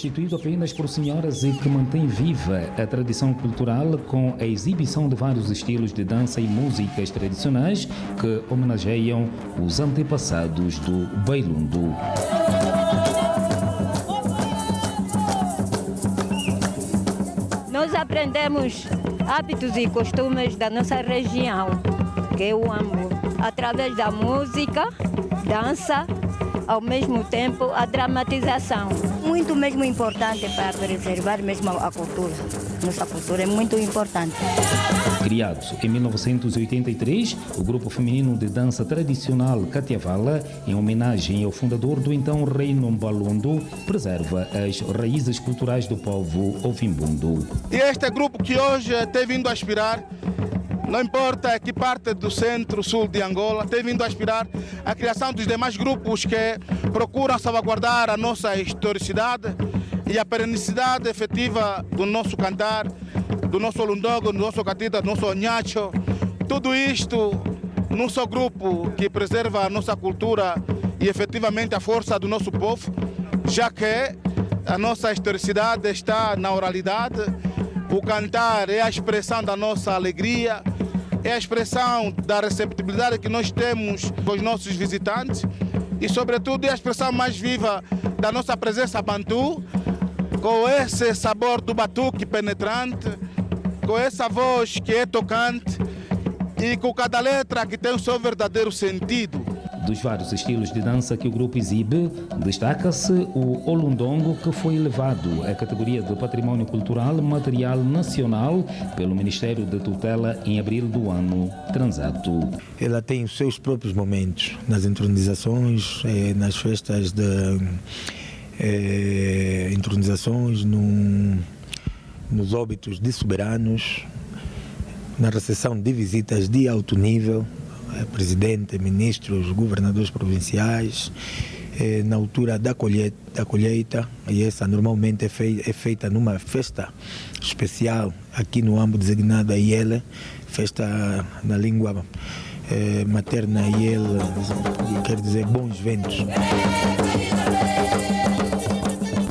constituído apenas por senhoras e que mantém viva a tradição cultural com a exibição de vários estilos de dança e músicas tradicionais que homenageiam os antepassados do Bailundo. Nós aprendemos hábitos e costumes da nossa região, que eu amo, através da música, dança, ao mesmo tempo a dramatização. Muito mesmo importante para preservar mesmo a cultura. Nossa cultura é muito importante. Criado em 1983, o grupo feminino de dança tradicional Katiavala, em homenagem ao fundador do então Reino Bailundo, preserva as raízes culturais do povo ovimbundo. E este grupo que hoje tem vindo a aspirar, não importa que parte do centro-sul de Angola, tem vindo a aspirar a criação dos demais grupos que procuram salvaguardar a nossa historicidade e a perenicidade efetiva do nosso cantar, do nosso olundongo, do nosso catita, do nosso onhacho. Tudo isto num só grupo que preserva a nossa cultura e efetivamente a força do nosso povo, já que a nossa historicidade está na oralidade. O cantar é a expressão da nossa alegria, é a expressão da receptibilidade que nós temos com os nossos visitantes e, sobretudo, é a expressão mais viva da nossa presença bantu, com esse sabor do batuque penetrante, com essa voz que é tocante e com cada letra que tem o seu verdadeiro sentido. Dos vários estilos de dança que o grupo exibe, destaca-se o olundongo, que foi elevado à categoria de Património Cultural Material Nacional pelo Ministério da Tutela em abril do ano transato. Ela tem os seus próprios momentos nas entronizações, nas festas de entronizações, nos óbitos de soberanos, na recepção de visitas de alto nível, presidente, ministros, governadores provinciais, na altura da colheita, e essa normalmente é feita numa festa especial aqui no âmbito designado a IEL, festa na língua materna IEL, quer dizer bons ventos.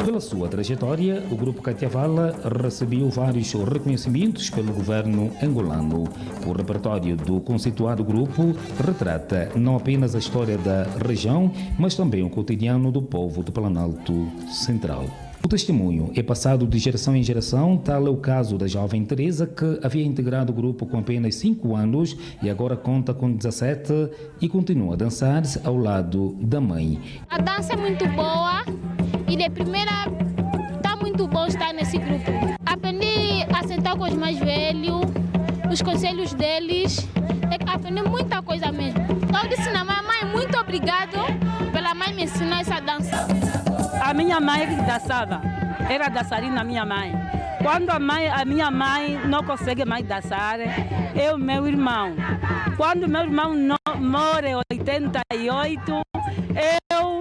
Pela sua trajetória, o grupo Katiavala recebeu vários reconhecimentos pelo governo angolano. O repertório do conceituado grupo retrata não apenas a história da região, mas também o cotidiano do povo do Planalto Central. O testemunho é passado de geração em geração, tal é o caso da jovem Teresa, que havia integrado o grupo com apenas 5 anos e agora conta com 17 e continua a dançar ao lado da mãe. A dança é muito boa e de primeira está muito bom estar nesse grupo. Aprendi a sentar com os mais velhos, os conselhos deles, aprendi muita coisa mesmo. Eu disse na mãe, muito obrigado pela mãe me ensinar essa dança. A minha mãe dançava, era dançarina minha mãe. Quando a minha mãe não consegue mais dançar, eu e meu irmão. Quando meu irmão morre em 88, eu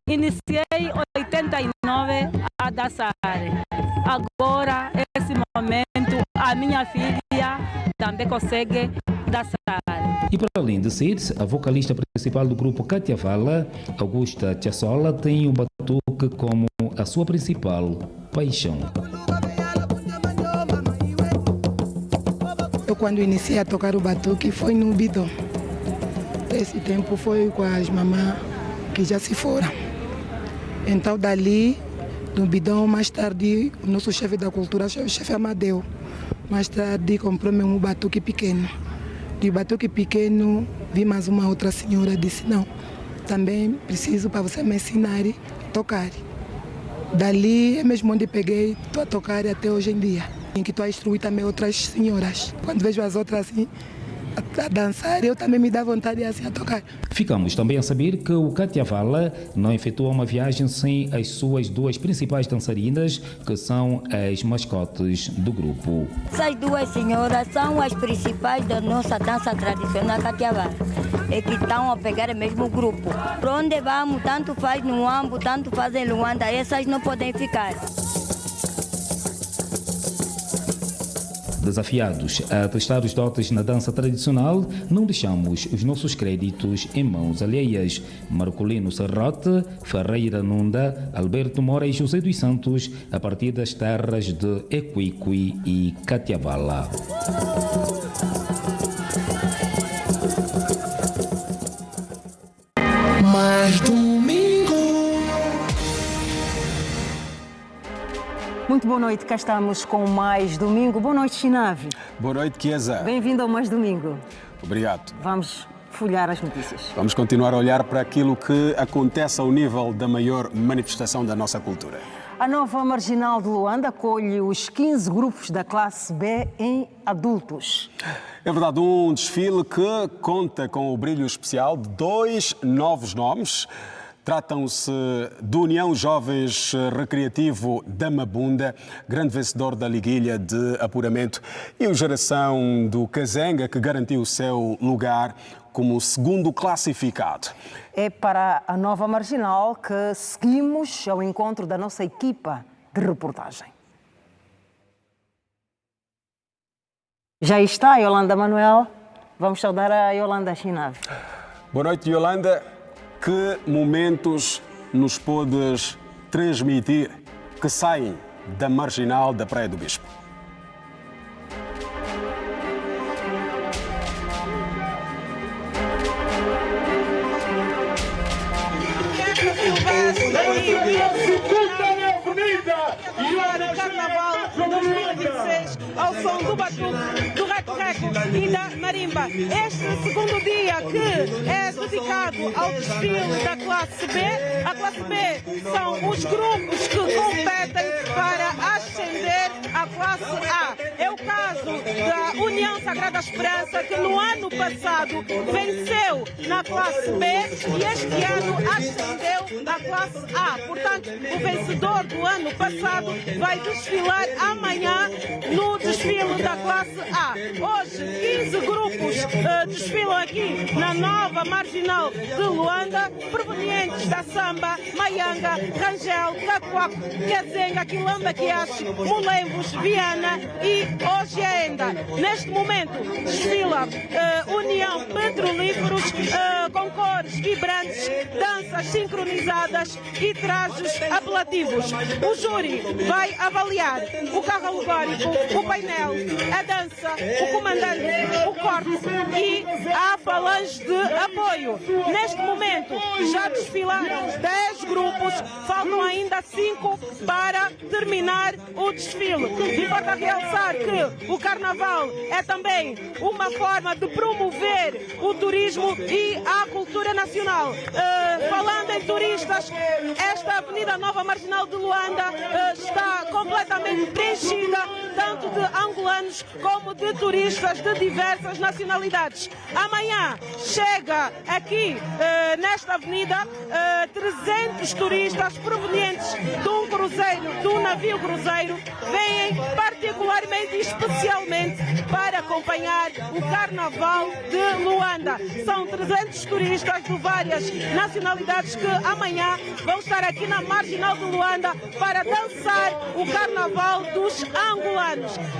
iniciei em 89 a dançar. Agora, nesse momento, a minha filha também consegue dançar. E para além de ser a vocalista principal do grupo Katiavala, Augusta Tchassola tem o batuque como a sua principal paixão. Eu quando iniciei a tocar o batuque foi no bidão. Esse tempo foi com as mamãs que já se foram. Então dali, no bidão, mais tarde, o nosso chefe da cultura, o chefe Amadeu, mais tarde comprou-me um batuque pequeno. De batuque pequeno, vi mais uma outra senhora, disse, não, também preciso para você me ensinar a tocar. Dali é mesmo onde peguei, estou a tocar até hoje em dia. Em que estou a instruir também outras senhoras. Quando vejo as outras assim, a dançar, eu também me dá vontade assim a tocar. Ficamos também a saber que o Katiavala não efetua uma viagem sem as suas 2 principais dançarinas, que são as mascotes do grupo. Essas 2 senhoras são as principais da nossa dança tradicional Katiavala, e que estão a pegar mesmo o grupo. Para onde vamos, tanto faz no Ambo, tanto faz em Luanda, essas não podem ficar. Desafiados a testar os dotes na dança tradicional, não deixamos os nossos créditos em mãos alheias. Marcolino Serrote, Ferreira Nunda, Alberto Moura e José dos Santos, a partir das terras de Equiqui e Catiavala. Mais domingo. Muito boa noite, cá estamos com Mais Domingo. Boa noite, Chinave. Boa noite, Chiesa. Bem-vindo ao Mais Domingo. Obrigado. Vamos folhear as notícias. Vamos continuar a olhar para aquilo que acontece ao nível da maior manifestação da nossa cultura. A nova Marginal de Luanda acolhe os 15 grupos da classe B em adultos. É verdade, um desfile que conta com o brilho especial de 2 novos nomes. Tratam-se do União Jovens Recreativo da Mabunda, grande vencedor da liguilha de apuramento, e o Geração do Cazenga, que garantiu o seu lugar como segundo classificado. É para a nova Marginal que seguimos ao encontro da nossa equipa de reportagem. Já está a Yolanda Manuel. Vamos saudar a Yolanda Chinave. Boa noite, Yolanda. Que momentos nos podes transmitir que saem da Marginal da Praia do Bispo? O Carnaval 2026 ao som do batuque, do reco-reco e da marimba. Este segundo dia que é dedicado ao desfile da classe B. A classe B são os grupos que competem para ascender à classe A. É o caso da União Sagrada Esperança, que no ano passado venceu na classe B e este ano ascendeu à classe A. Portanto, o vencedor do ano passado vai desfilar amanhã no desfile da classe A. Hoje, 15 grupos desfilam aqui na nova Marginal de Luanda, provenientes da Samba, Maianga, Rangel, Cacoaco, Cazenga, Quilamba, Quiache, Mulembos, Viana e Ojenda. Neste momento, desfila União Petrolíferos com cores vibrantes, danças sincronizadas e trajes apelativos. O júri vai avaliar o carro alegórico, o painel, a dança, o comandante, o corte e a falange de apoio. Neste momento já desfilaram 10 grupos, faltam ainda 5 para terminar o desfile. Importa realçar que o Carnaval é também uma forma de promover o turismo e a cultura nacional. Falando em turistas, esta Avenida Nova Marginal de Luanda está completamente preenchida tanto de angolanos como de turistas de diversas nacionalidades. Amanhã chega aqui nesta avenida 300 turistas provenientes de um cruzeiro, de um navio cruzeiro, vêm particularmente e especialmente para acompanhar o Carnaval de Luanda. São 300 turistas de várias nacionalidades que amanhã vão estar aqui na Marginal de Luanda para dançar o Carnaval dos angolanos.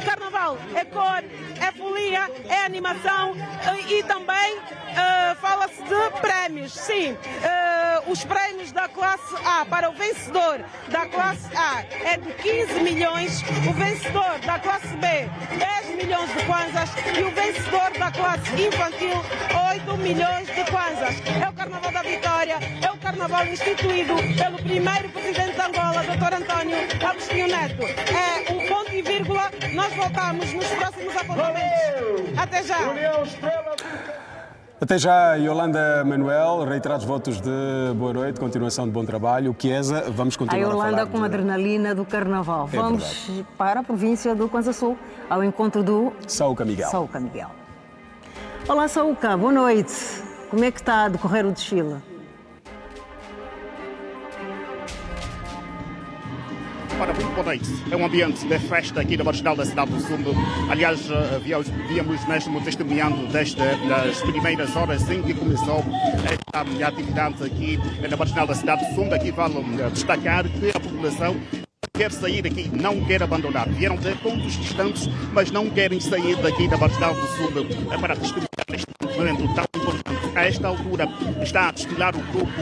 Carnaval é cor, é folia, é animação e também fala-se de prémios. Sim, os prémios da classe A para o vencedor da classe A é de 15 milhões, o vencedor da classe B 10 milhões de kwanzas e o vencedor da classe infantil 8 milhões de kwanzas. É o Carnaval da Vitória, é o Carnaval instituído pelo primeiro presidente de Angola, Dr. António Agostinho Neto. É um ponto e vírgula, nós voltamos nos próximos apontamentos. Até já! Até já, Yolanda Manuel, reiterados votos de boa noite, continuação de bom trabalho. Chiesa, vamos continuar a falar. A Yolanda com a adrenalina do Carnaval. Vamos para a província do Kwanza Sul, ao encontro do Saúca Miguel. Saúca Miguel. Olá, Saúca, boa noite. Como é que está a decorrer o desfile? Para muito boa noite. É um ambiente de festa aqui na Marginal da cidade do Sumbo. Aliás, víamos mesmo testemunhando desde as primeiras horas em que começou esta atividade aqui na Marginal da cidade do Sumbo. Aqui vale destacar que a população quer sair daqui, não quer abandonar. Vieram de pontos distantes, mas não querem sair daqui da Marginal do Sul para testemunhar este momento tão importante. A esta altura está a desfilar o grupo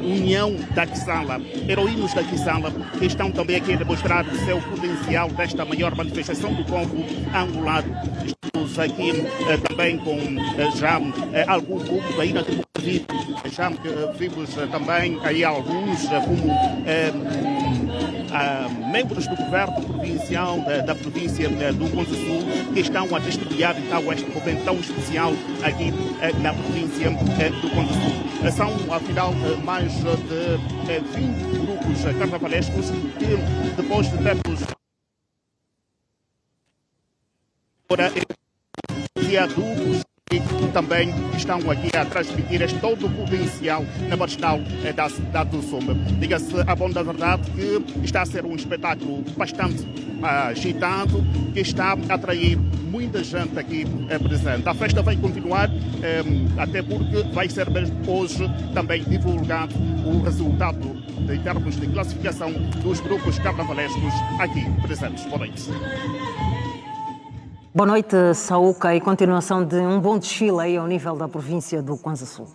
União da Quissala, Heroínos da Quissala, que estão também aqui a demonstrar o seu potencial desta maior manifestação do povo angolano. Estamos aqui também com já algum público aí na já vimos também aí alguns como membros do governo provincial da província do Conza Sul que estão a testemunhar então este momento tão especial aqui na província do Conza Sul. São, afinal, mais de 20 grupos carnavalescos que, depois de termos e adultos que também estão aqui a transmitir este todo o potencial na Marginal da cidade do Sumba. Diga-se a bom da verdade que está a ser um espetáculo bastante agitado, que está a atrair muita gente aqui presente. A festa vai continuar, até porque vai ser mesmo hoje também divulgado o resultado em termos de classificação dos grupos carnavalescos aqui presentes. Boa noite. Boa noite, Saúca, e continuação de um bom desfile aí ao nível da província do Conza Sul.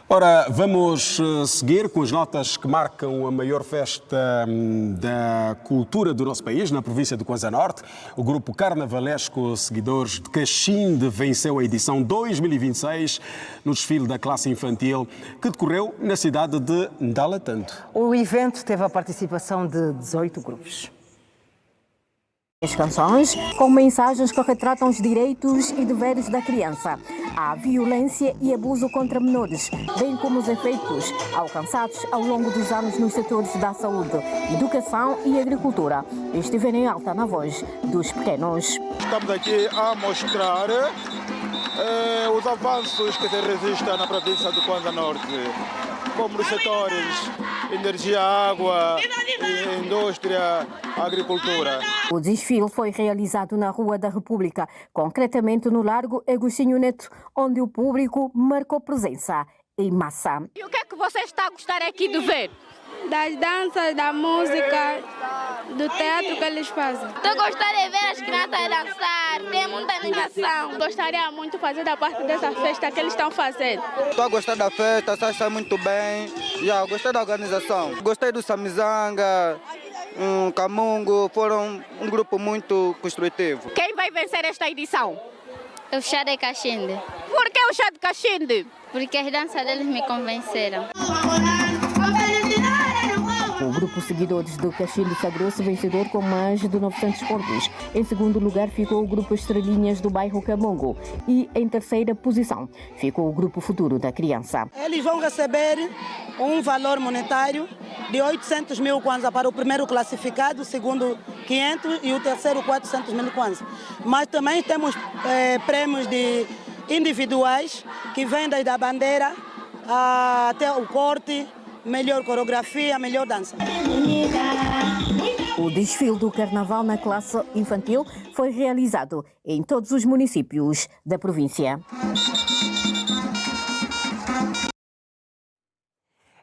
Ora, vamos seguir com as notas que marcam a maior festa da cultura do nosso país, na província do Conza Norte. O grupo carnavalesco Seguidores de Cachinde venceu a edição 2026 no desfile da classe infantil que decorreu na cidade de Ndalatando. O evento teve a participação de 18 grupos. As canções com mensagens que retratam os direitos e deveres da criança, a violência e abuso contra menores, bem como os efeitos alcançados ao longo dos anos nos setores da saúde, educação e agricultura, estiveram em alta na voz dos pequenos. Estamos aqui a mostrar os avanços que se resistem na província do Conza Norte, como nos setores energia, água, indústria, agricultura. O desfile foi realizado na Rua da República, concretamente no Largo Agostinho Neto, onde o público marcou presença em massa. E o que é que você está a gostar aqui de ver? Das danças, da música, do teatro que eles fazem. Eu gostaria de ver as crianças dançar, tem muita animação. Gostaria muito de fazer da parte dessa festa que eles estão fazendo. Estou a gostar da festa, está muito bem. Gostei da organização. Gostei do Samizanga, Camungo, foram um grupo muito construtivo. Quem vai vencer esta edição? O chá de Cachinde. Por que o chá de Cachinde? Porque as danças deles me convenceram. O grupo Seguidores do Cachinde sagrou-se vencedor com mais de 900 pontos. Em segundo lugar ficou o grupo Estrelinhas do bairro Camongo e em terceira posição ficou o grupo Futuro da Criança. Eles vão receber um valor monetário de 800 mil kwanza para o primeiro classificado, o segundo 500 e o terceiro 400 mil kwanza. Mas também temos prêmios individuais que vêm desde a bandeira até o corte, melhor coreografia, melhor dança. O desfile do Carnaval na classe infantil foi realizado em todos os municípios da província.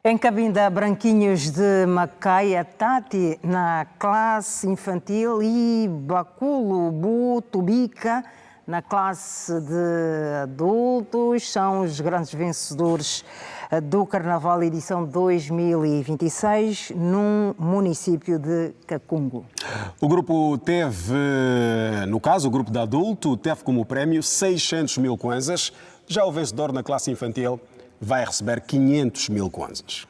Em Cabinda, Branquinhos de Macaia, Tati na classe infantil e Baculo Butubica na classe de adultos são os grandes vencedores do Carnaval edição 2026 num município de Cacungo. O grupo teve, no caso, o grupo de adulto, teve como prémio 600 mil kwanzas. Já o vencedor na classe infantil vai receber 500 mil kwanzas.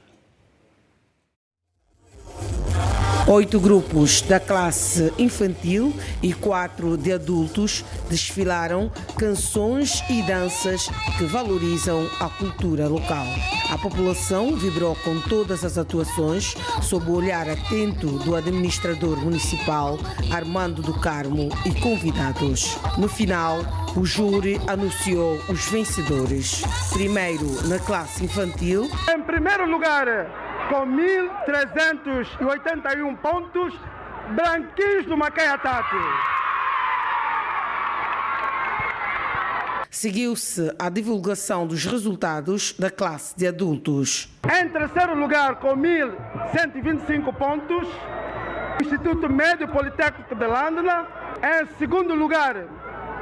8 grupos da classe infantil e 4 de adultos desfilaram canções e danças que valorizam a cultura local. A população vibrou com todas as atuações sob o olhar atento do administrador municipal Armando do Carmo e convidados. No final, o júri anunciou os vencedores. Primeiro na classe infantil. Em primeiro lugar, com 1.381 pontos, Branquinhos do Macaia Tati. Seguiu-se a divulgação dos resultados da classe de adultos. Em terceiro lugar, com 1.381 125 pontos. Instituto Médio Politécnico de Londrina em segundo lugar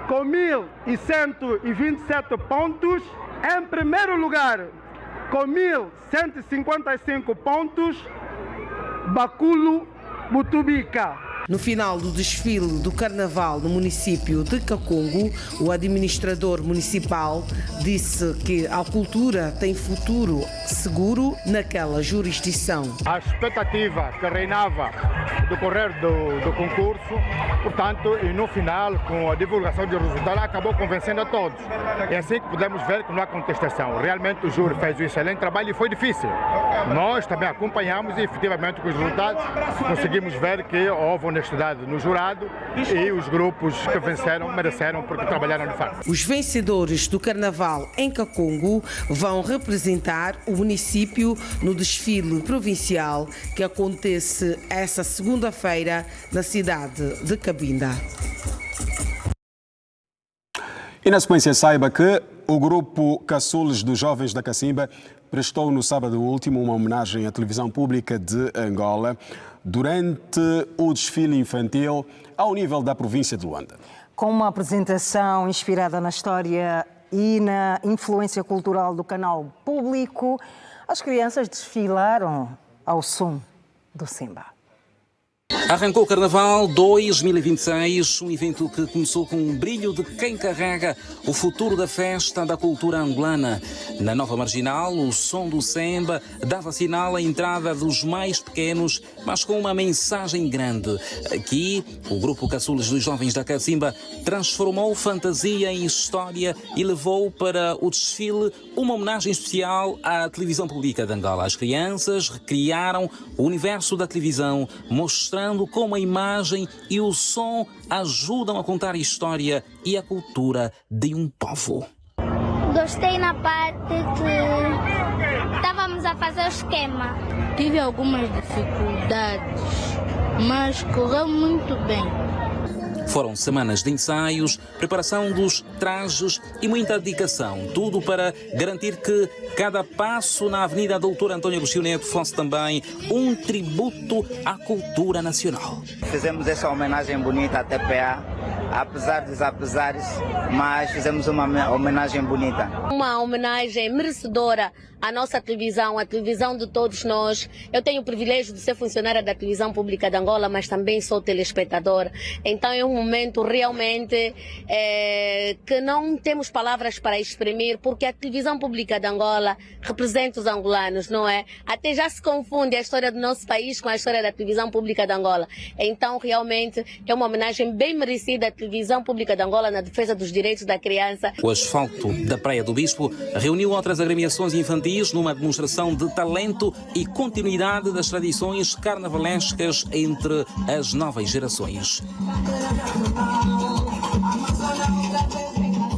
com 1.127 pontos. Em primeiro lugar com 1.155 pontos, Baculo Butubica. No final do desfile do Carnaval no município de Kakongo, o administrador municipal disse que a cultura tem futuro seguro naquela jurisdição. A expectativa que reinava do decorrer do concurso, portanto, e no final, com a divulgação de resultados, acabou convencendo a todos. É assim que podemos ver que não há contestação. Realmente o júri fez um excelente trabalho e foi difícil. Nós também acompanhamos e, efetivamente, com os resultados, conseguimos ver que houve honestidade no jurado e os grupos que venceram mereceram porque trabalharam de fato. Os vencedores do Carnaval em Kakongo vão representar o município no desfile provincial que acontece essa segunda-feira na cidade de Cabinda. E na sequência saiba que o grupo Caçules dos Jovens da Cacimba prestou no sábado último uma homenagem à televisão pública de Angola durante o desfile infantil ao nível da província de Luanda. Com uma apresentação inspirada na história e na influência cultural do canal público, as crianças desfilaram ao som do Simba. Arrancou o Carnaval 2026, um evento que começou com um brilho de quem carrega o futuro da festa da cultura angolana. Na Nova Marginal, o som do Semba dava sinal à entrada dos mais pequenos, mas com uma mensagem grande. Aqui, o grupo Caçules dos Jovens da Cacimba transformou fantasia em história e levou para o desfile uma homenagem especial à televisão pública de Angola. As crianças recriaram o universo da televisão, mostrando como a imagem e o som ajudam a contar a história e a cultura de um povo. Gostei na parte que estávamos a fazer o esquema. Tive algumas dificuldades, mas correu muito bem. Foram semanas de ensaios, preparação dos trajes e muita dedicação. Tudo para garantir que cada passo na Avenida Doutor António Agostinho Neto fosse também um tributo à cultura nacional. Fizemos essa homenagem bonita à TPA, apesar dos apesares, mas fizemos uma homenagem bonita. Uma homenagem merecedora à nossa televisão, à televisão de todos nós. Eu tenho o privilégio de ser funcionária da televisão pública de Angola, mas também sou telespectadora. Então é um momento realmente que não temos palavras para exprimir, porque a televisão pública de Angola representa os angolanos, não é? Até já se confunde a história do nosso país com a história da televisão pública de Angola. Então realmente é uma homenagem bem merecida à televisão pública de Angola na defesa dos direitos da criança. O asfalto da Praia do Bispo reuniu outras agremiações infantis numa demonstração de talento e continuidade das tradições carnavalescas entre as novas gerações.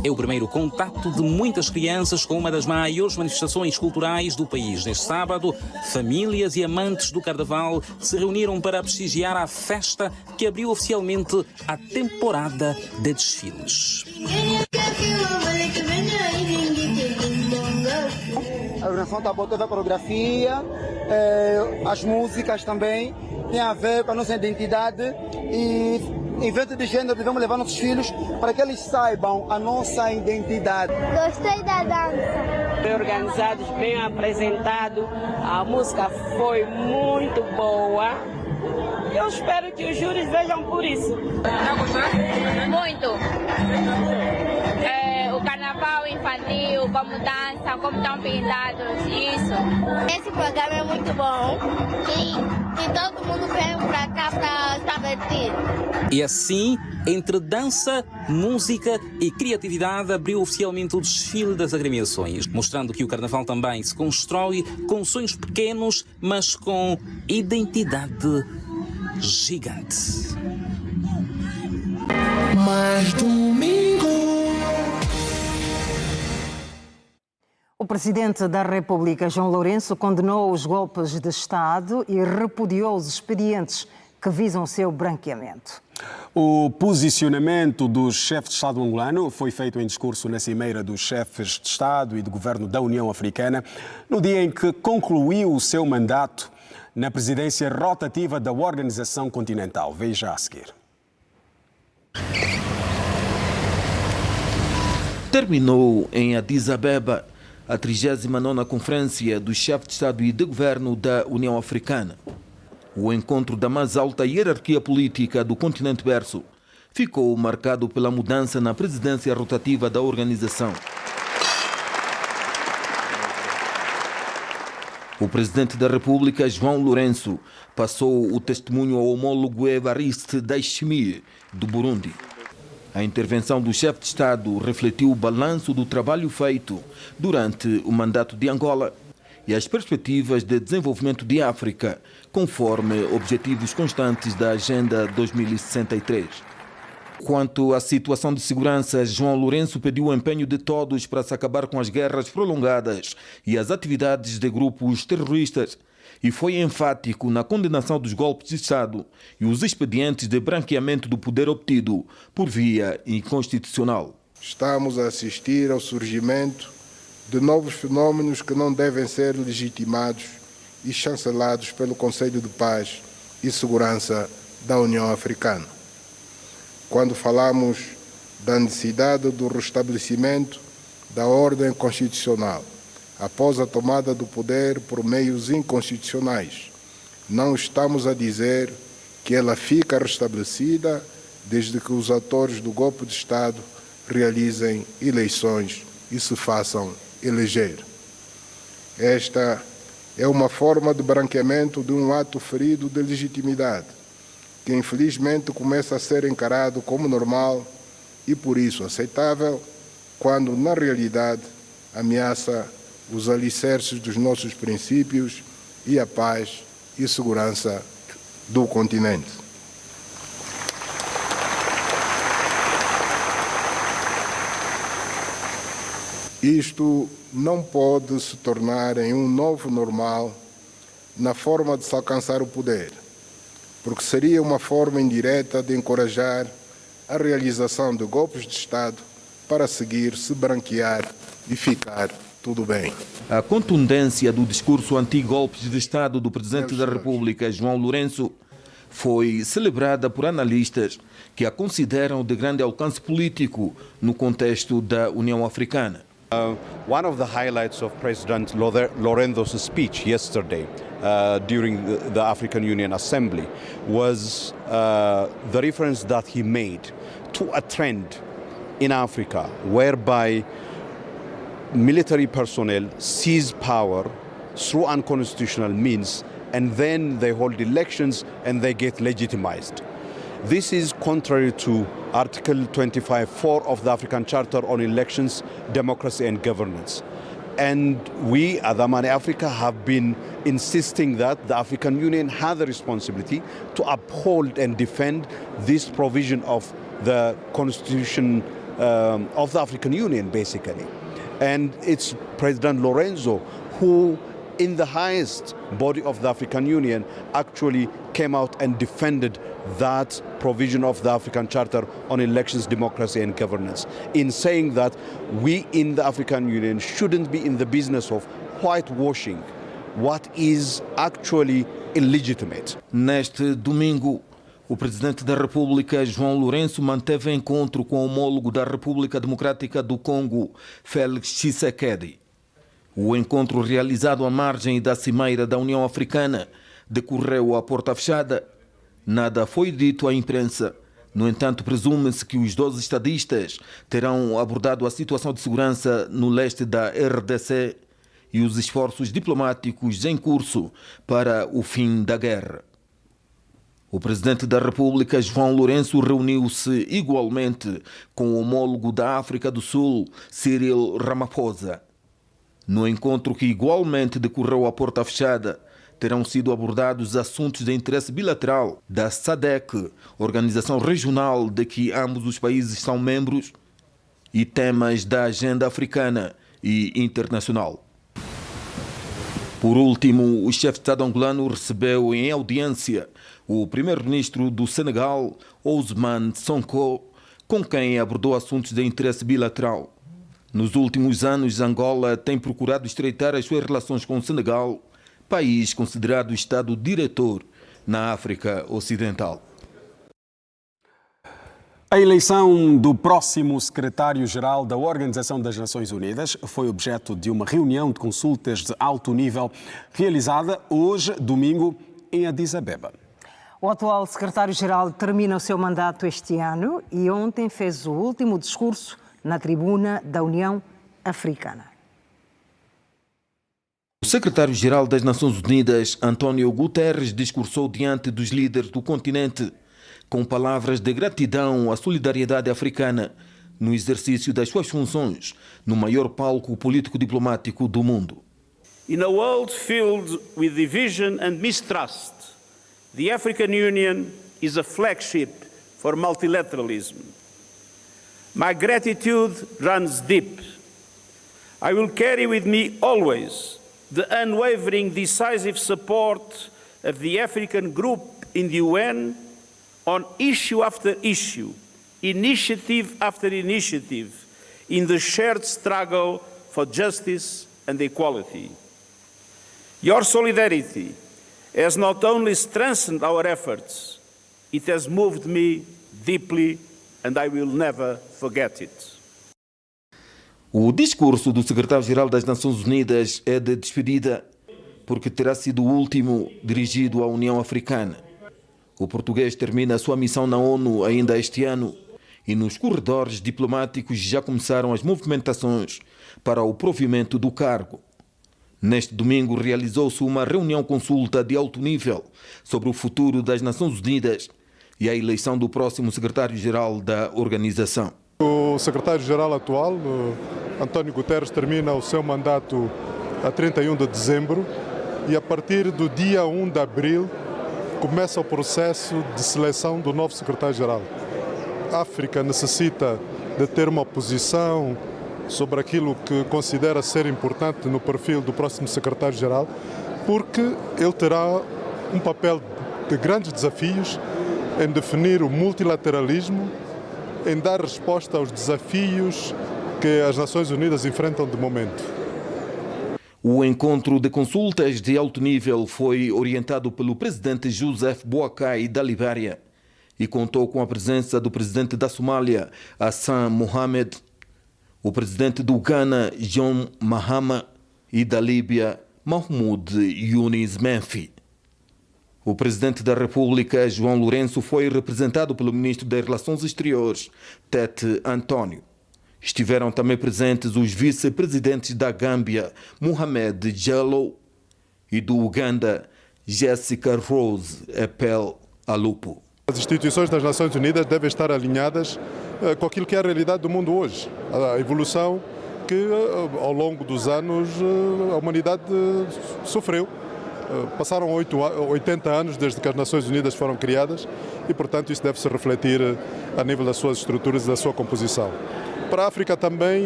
É o primeiro contato de muitas crianças com uma das maiores manifestações culturais do país. Neste sábado, famílias e amantes do Carnaval se reuniram para prestigiar a festa que abriu oficialmente a temporada de desfiles. A organização da toda a coreografia, as músicas também, tem a ver com a nossa identidade e evento de gênero devemos levar nossos filhos para que eles saibam a nossa identidade. Gostei da dança. Bem organizados, bem apresentado, a música foi muito boa. Eu espero que os júris vejam por isso. Muito. O carnaval infantil, como dança, como estão pintados, isso. Esse programa é muito bom e todo mundo vem para cá para se divertir. E assim, entre dança, música e criatividade, abriu oficialmente o desfile das agremiações, mostrando que o Carnaval também se constrói com sonhos pequenos, mas com identidade gigante. Mais domingo. O presidente da República, João Lourenço, condenou os golpes de Estado e repudiou os expedientes que visam seu branqueamento. O posicionamento do chefe de Estado angolano foi feito em discurso na Cimeira dos Chefes de Estado e de Governo da União Africana, no dia em que concluiu o seu mandato na presidência rotativa da Organização Continental. Veja a seguir. Terminou em Addis Abeba a 39ª Conferência dos Chefes de Estado e de Governo da União Africana. O encontro da mais alta hierarquia política do continente berço ficou marcado pela mudança na presidência rotativa da organização. O presidente da República, João Lourenço, passou o testemunho ao homólogo Evariste Ndayishimiye, do Burundi. A intervenção do chefe de Estado refletiu o balanço do trabalho feito durante o mandato de Angola e as perspectivas de desenvolvimento de África, conforme objetivos constantes da Agenda 2063. Quanto à situação de segurança, João Lourenço pediu o empenho de todos para se acabar com as guerras prolongadas e as atividades de grupos terroristas, e foi enfático na condenação dos golpes de Estado e os expedientes de branqueamento do poder obtido por via inconstitucional. Estamos a assistir ao surgimento de novos fenómenos que não devem ser legitimados e chancelados pelo Conselho de Paz e Segurança da União Africana. Quando falamos da necessidade do restabelecimento da ordem constitucional, após a tomada do poder por meios inconstitucionais, não estamos a dizer que ela fica restabelecida desde que os atores do golpe de Estado realizem eleições e se façam eleger. Esta é uma forma de branqueamento de um ato ferido de legitimidade, que infelizmente começa a ser encarado como normal e por isso aceitável, quando na realidade ameaça os alicerces dos nossos princípios e a paz e segurança do continente. Isto não pode se tornar em um novo normal na forma de se alcançar o poder, porque seria uma forma indireta de encorajar a realização de golpes de Estado para seguir se branquear e ficar tudo bem. A contundência do discurso anti-golpes de Estado do Presidente da República, João Lourenço, foi celebrada por analistas que a consideram de grande alcance político no contexto da União Africana. One of the highlights of President Lourenço's speech yesterday during the African Union Assembly was the reference that he made to a trend in Africa whereby military personnel seize power through unconstitutional means and then they hold elections and they get legitimized. This is contrary to Article 25.4 of the African Charter on Elections, Democracy and Governance. And we, Adamani Africa, have been insisting that the African Union has the responsibility to uphold and defend this provision of the Constitution of the African Union, basically. And it's President Lourenço who, in the highest body of the African Union, actually came out and defended that provision of the African Charter on Elections, Democracy and Governance, in saying that we in the African Union shouldn't be in the business of whitewashing what is actually illegitimate. Neste domingo, o Presidente da República, João Lourenço, manteve encontro com o homólogo da República Democrática do Congo, Félix Tshisekedi. O encontro, realizado à margem da Cimeira da União Africana, decorreu à porta fechada. Nada foi dito à imprensa. No entanto, presume-se que os 12 estadistas terão abordado a situação de segurança no leste da RDC e os esforços diplomáticos em curso para o fim da guerra. O Presidente da República, João Lourenço, reuniu-se igualmente com o homólogo da África do Sul, Cyril Ramaphosa. No encontro, que igualmente decorreu à porta fechada, terão sido abordados assuntos de interesse bilateral da SADC, organização regional de que ambos os países são membros, e temas da agenda africana e internacional. Por último, o chefe de Estado angolano recebeu em audiência o primeiro-ministro do Senegal, Ousmane Sonko, com quem abordou assuntos de interesse bilateral. Nos últimos anos, Angola tem procurado estreitar as suas relações com o Senegal, país considerado Estado diretor na África Ocidental. A eleição do próximo secretário-geral da Organização das Nações Unidas foi objeto de uma reunião de consultas de alto nível realizada hoje, domingo, em Addis Abeba. O atual secretário-geral termina o seu mandato este ano e ontem fez o último discurso na tribuna da União Africana. O secretário-geral das Nações Unidas, António Guterres, discursou diante dos líderes do continente com palavras de gratidão à solidariedade africana no exercício das suas funções no maior palco político-diplomático do mundo. In a world filled with division and mistrust, the African Union is a flagship for multilateralism. My gratitude runs deep. I will carry with me always the unwavering, decisive support of the African Group in the UN on issue after issue, initiative after initiative, in the shared struggle for justice and equality. Your solidarity has not only strengthened our efforts, it has moved me deeply, and I will never forget it. O discurso do secretário-geral das Nações Unidas é de despedida, porque terá sido o último dirigido à União Africana. O português termina a sua missão na ONU ainda este ano e nos corredores diplomáticos já começaram as movimentações para o provimento do cargo. Neste domingo realizou-se uma reunião-consulta de alto nível sobre o futuro das Nações Unidas e a eleição do próximo secretário-geral da organização. O secretário-geral atual, António Guterres, termina o seu mandato a 31 de dezembro e a partir do dia 1 de abril começa o processo de seleção do novo secretário-geral. A África necessita de ter uma posição sobre aquilo que considera ser importante no perfil do próximo secretário-geral, porque ele terá um papel de grandes desafios em definir o multilateralismo, em dar resposta aos desafios que as Nações Unidas enfrentam de momento. O encontro de consultas de alto nível foi orientado pelo presidente Joseph Boakai da Libéria e contou com a presença do presidente da Somália, Hassan Mohamed, o presidente do Ghana, John Mahama, e da Líbia, Mahmoud Yunis Menfi. O presidente da República, João Lourenço, foi representado pelo ministro das Relações Exteriores, Tete António. Estiveram também presentes os vice-presidentes da Gâmbia, Mohamed Jallow, e do Uganda, Jessica Rose Epel Alupo. As instituições das Nações Unidas devem estar alinhadas com aquilo que é a realidade do mundo hoje. A evolução que, ao longo dos anos, a humanidade sofreu. Passaram 80 anos desde que as Nações Unidas foram criadas e, portanto, isso deve se refletir a nível das suas estruturas e da sua composição. Para a África também,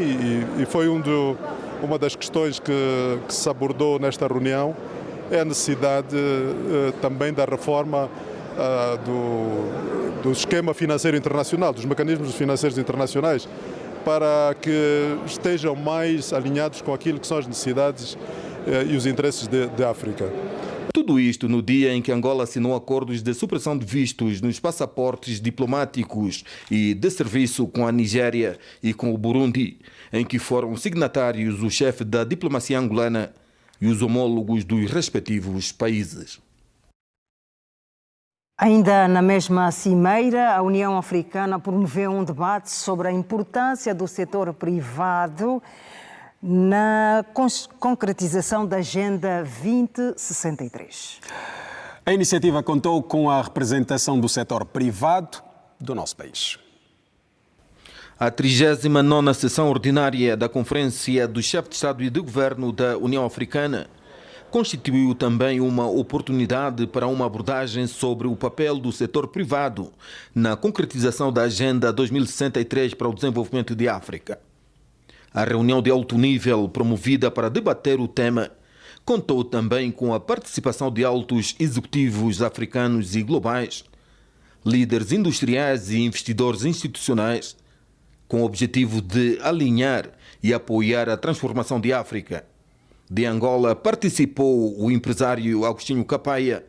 e foi uma das questões que se abordou nesta reunião, é a necessidade também da reforma do esquema financeiro internacional, dos mecanismos financeiros internacionais, para que estejam mais alinhados com aquilo que são as necessidades e os interesses da África. Tudo isto no dia em que Angola assinou acordos de supressão de vistos nos passaportes diplomáticos e de serviço com a Nigéria e com o Burundi, em que foram signatários o chefe da diplomacia angolana e os homólogos dos respectivos países. Ainda na mesma cimeira, a União Africana promoveu um debate sobre a importância do setor privado na concretização da Agenda 2063. A iniciativa contou com a representação do setor privado do nosso país. A 39ª sessão ordinária da Conferência dos Chefes de Estado e de Governo da União Africana constituiu também uma oportunidade para uma abordagem sobre o papel do setor privado na concretização da Agenda 2063 para o desenvolvimento de África. A reunião de alto nível promovida para debater o tema contou também com a participação de altos executivos africanos e globais, líderes industriais e investidores institucionais, com o objetivo de alinhar e apoiar a transformação de África De Angola participou o empresário Agostinho Capaia,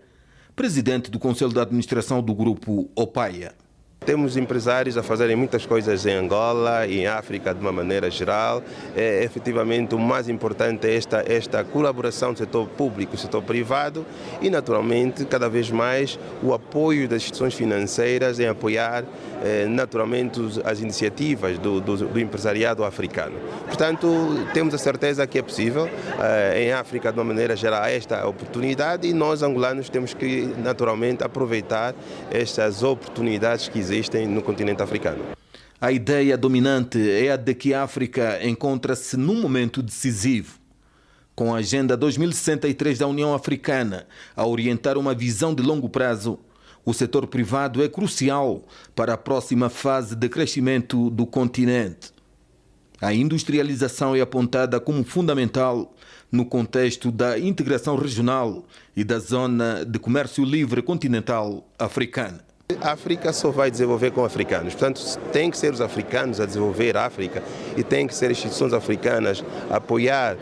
presidente do Conselho de Administração do Grupo Opaia. Temos empresários a fazerem muitas coisas em Angola e em África de uma maneira geral. Efetivamente, o mais importante é esta colaboração do setor público e do setor privado e, naturalmente, cada vez mais o apoio das instituições financeiras em apoiar, naturalmente, as iniciativas do empresariado africano. Portanto, temos a certeza que é possível, em África, de uma maneira geral, esta oportunidade e nós, angolanos, temos que, naturalmente, aproveitar estas oportunidades que existem no continente africano. A ideia dominante é a de que a África encontra-se num momento decisivo, com a Agenda 2063 da União Africana a orientar uma visão de longo prazo. O setor privado é crucial para a próxima fase de crescimento do continente. A industrialização é apontada como fundamental no contexto da integração regional e da zona de comércio livre continental africana. A África só vai desenvolver com africanos, portanto tem que ser os africanos a desenvolver a África e tem que ser as instituições africanas a apoiar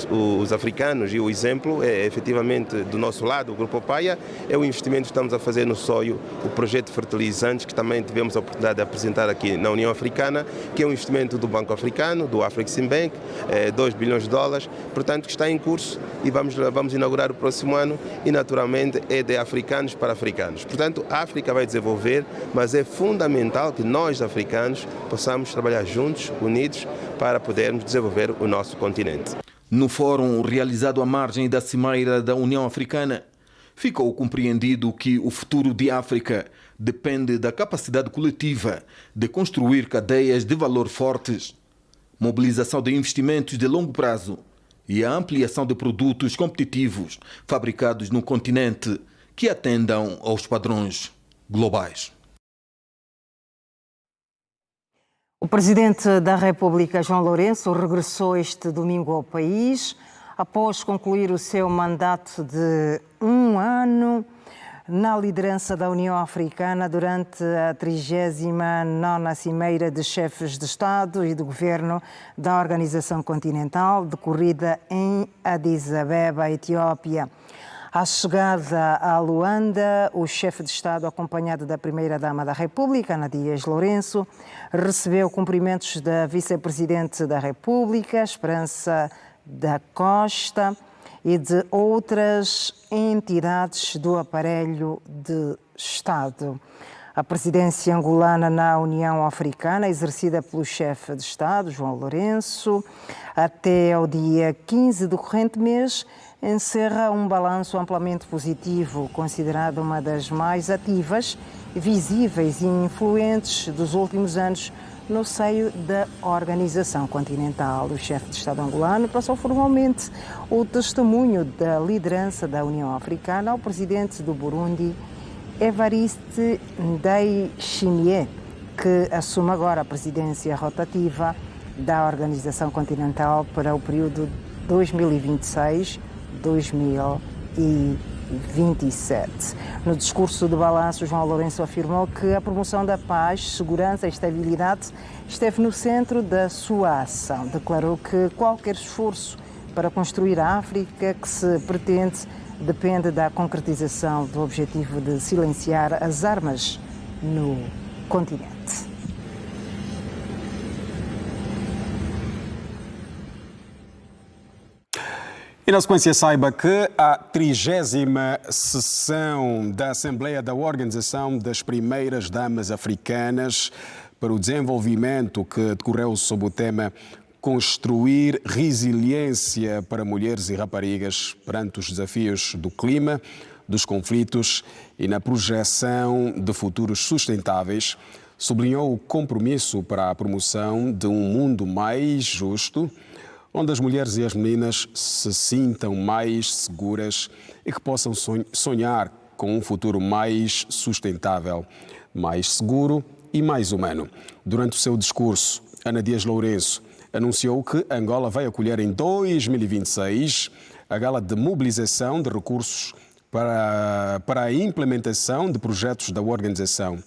os africanos e o exemplo é efetivamente do nosso lado, o Grupo Opaia, é o investimento que estamos a fazer no soio, o projeto de fertilizantes que também tivemos a oportunidade de apresentar aqui na União Africana, que é um investimento do Banco Africano, do Afreximbank, 2 bilhões de dólares, portanto que está em curso e vamos inaugurar o próximo ano e naturalmente é de africanos para africanos. Portanto, a África vai desenvolver, mas é fundamental que nós, africanos, possamos trabalhar juntos, unidos, para podermos desenvolver o nosso continente. No fórum realizado à margem da Cimeira da União Africana, ficou compreendido que o futuro de África depende da capacidade coletiva de construir cadeias de valor fortes, mobilização de investimentos de longo prazo e a ampliação de produtos competitivos fabricados no continente que atendam aos padrões globais. O presidente da República, João Lourenço, regressou este domingo ao país após concluir o seu mandato de 1 ano na liderança da União Africana durante a 39ª Cimeira de Chefes de Estado e de Governo da Organização Continental, decorrida em Addis Abeba, Etiópia. À chegada a Luanda, o chefe de Estado, acompanhado da primeira-dama da República, Ana Dias Lourenço, recebeu cumprimentos da vice-presidente da República, Esperança da Costa, e de outras entidades do aparelho de Estado. A presidência angolana na União Africana, exercida pelo chefe de Estado, João Lourenço, até ao dia 15 do corrente mês, encerra um balanço amplamente positivo, considerado uma das mais ativas, visíveis e influentes dos últimos anos no seio da Organização Continental. O chefe de Estado angolano passou formalmente o testemunho da liderança da União Africana ao presidente do Burundi, Evariste Ndayishimiye, que assume agora a presidência rotativa da Organização Continental para o período 2026-2027. No discurso de balanço, João Lourenço afirmou que a promoção da paz, segurança e estabilidade esteve no centro da sua ação. Declarou que qualquer esforço para construir a África que se pretende depende da concretização do objetivo de silenciar as armas no continente. E na sequência saiba que a 30ª sessão da Assembleia da Organização das Primeiras Damas Africanas para o Desenvolvimento, que decorreu sob o tema Construir resiliência para mulheres e raparigas perante os desafios do clima, dos conflitos e na projeção de futuros sustentáveis, sublinhou o compromisso para a promoção de um mundo mais justo, onde as mulheres e as meninas se sintam mais seguras e que possam sonhar com um futuro mais sustentável, mais seguro e mais humano. Durante o seu discurso, Ana Dias Lourenço anunciou que Angola vai acolher em 2026 a gala de mobilização de recursos para a implementação de projetos da organização.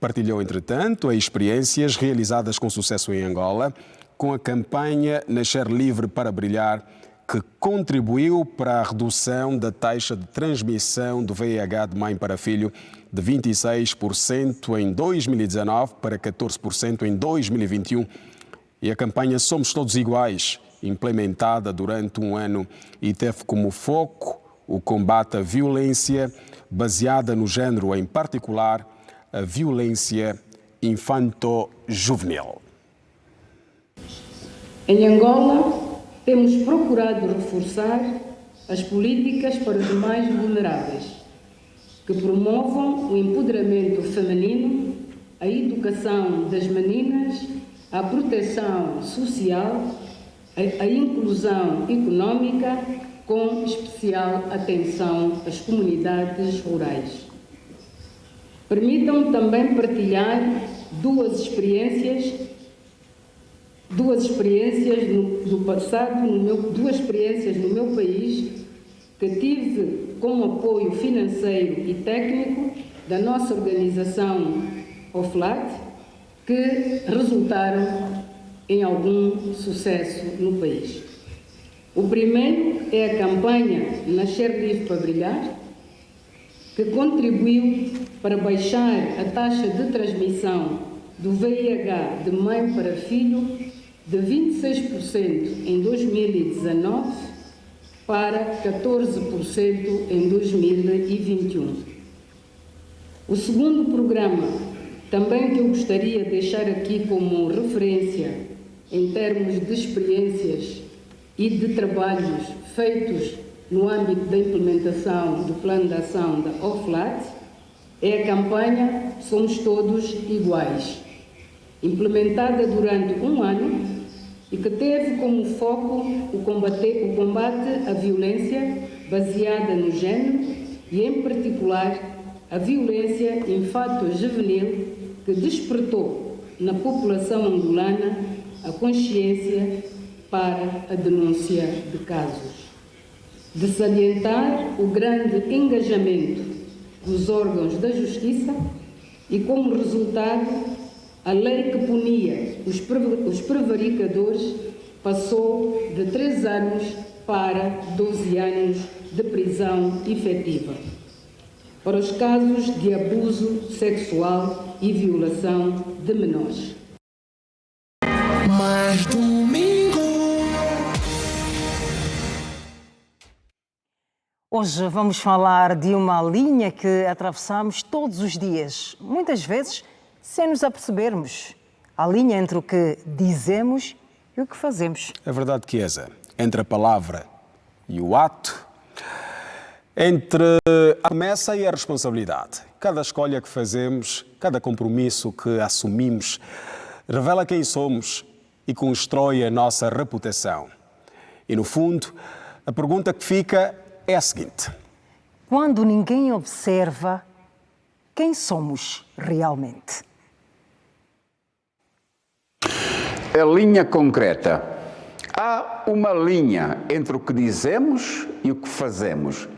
Partilhou, entretanto, as experiências realizadas com sucesso em Angola, com a campanha Nascer Livre para Brilhar, que contribuiu para a redução da taxa de transmissão do VIH de mãe para filho de 26% em 2019 para 14% em 2021. E a campanha Somos Todos Iguais, implementada durante um ano e teve como foco o combate à violência baseada no género, em particular a violência infanto-juvenil. Em Angola, temos procurado reforçar as políticas para os mais vulneráveis, que promovam o empoderamento feminino, a educação das meninas, a proteção social, a inclusão econômica, com especial atenção às comunidades rurais. Permitam também partilhar duas experiências do passado, duas experiências no meu país, que tive como apoio financeiro e técnico da nossa organização OFLAT, que resultaram em algum sucesso no país. O primeiro é a campanha Nascer Livre para Brilhar, que contribuiu para baixar a taxa de transmissão do VIH de mãe para filho de 26% em 2019 para 14% em 2021. O segundo programa, também que eu gostaria de deixar aqui como referência em termos de experiências e de trabalhos feitos no âmbito da implementação do plano de ação da OFLAT, é a campanha Somos Todos Iguais, implementada durante um ano e que teve como foco o combate à violência baseada no género e, em particular, a violência infanto-juvenil, que despertou na população angolana a consciência para a denúncia de casos. De salientar o grande engajamento dos órgãos da justiça e, como resultado, a lei que punia os prevaricadores passou de 3 anos para 12 anos de prisão efetiva para os casos de abuso sexual e violação de menores. Mais domingo. Hoje vamos falar de uma linha que atravessamos todos os dias, muitas vezes sem nos apercebermos. A linha entre o que dizemos e o que fazemos. É verdade, Chiesa. Entre a palavra e o ato, entre a promessa e a responsabilidade. Cada escolha que fazemos, cada compromisso que assumimos, revela quem somos e constrói a nossa reputação. E, no fundo, a pergunta que fica é a seguinte: quando ninguém observa, quem somos realmente? A linha concreta. Há uma linha entre o que dizemos e o que fazemos.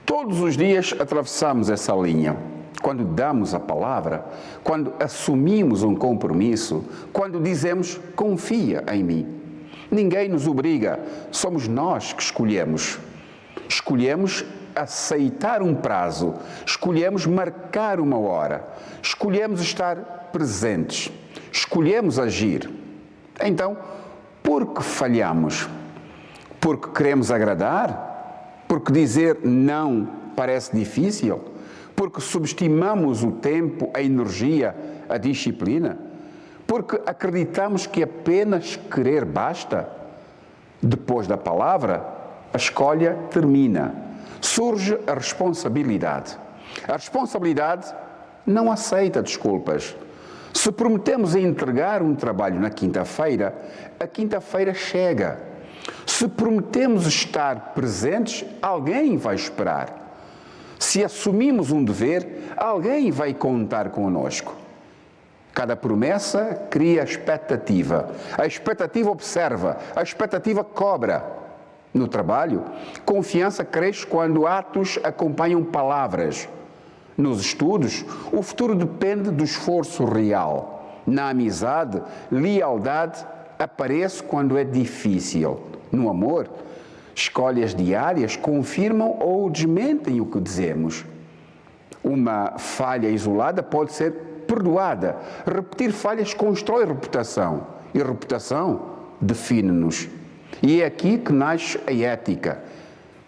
Todos os dias atravessamos essa linha. Quando damos a palavra, quando assumimos um compromisso, quando dizemos confia em mim. Ninguém nos obriga, somos nós que escolhemos. Escolhemos aceitar um prazo, escolhemos marcar uma hora, escolhemos estar presentes, escolhemos agir. Então, por que falhamos? Porque queremos agradar? Porque dizer não parece difícil? Porque subestimamos o tempo, a energia, a disciplina? Porque acreditamos que apenas querer basta? Depois da palavra, a escolha termina. Surge a responsabilidade. A responsabilidade não aceita desculpas. Se prometemos entregar um trabalho na quinta-feira, a quinta-feira chega. Se prometemos estar presentes, alguém vai esperar. Se assumimos um dever, alguém vai contar conosco. Cada promessa cria expectativa. A expectativa observa, a expectativa cobra. No trabalho, confiança cresce quando atos acompanham palavras. Nos estudos, o futuro depende do esforço real. Na amizade, lealdade aparece quando é difícil. No amor, Escolhas diárias confirmam ou desmentem o que dizemos. Uma falha isolada pode ser perdoada. Repetir falhas constrói reputação. E reputação define-nos. E é aqui que nasce a ética.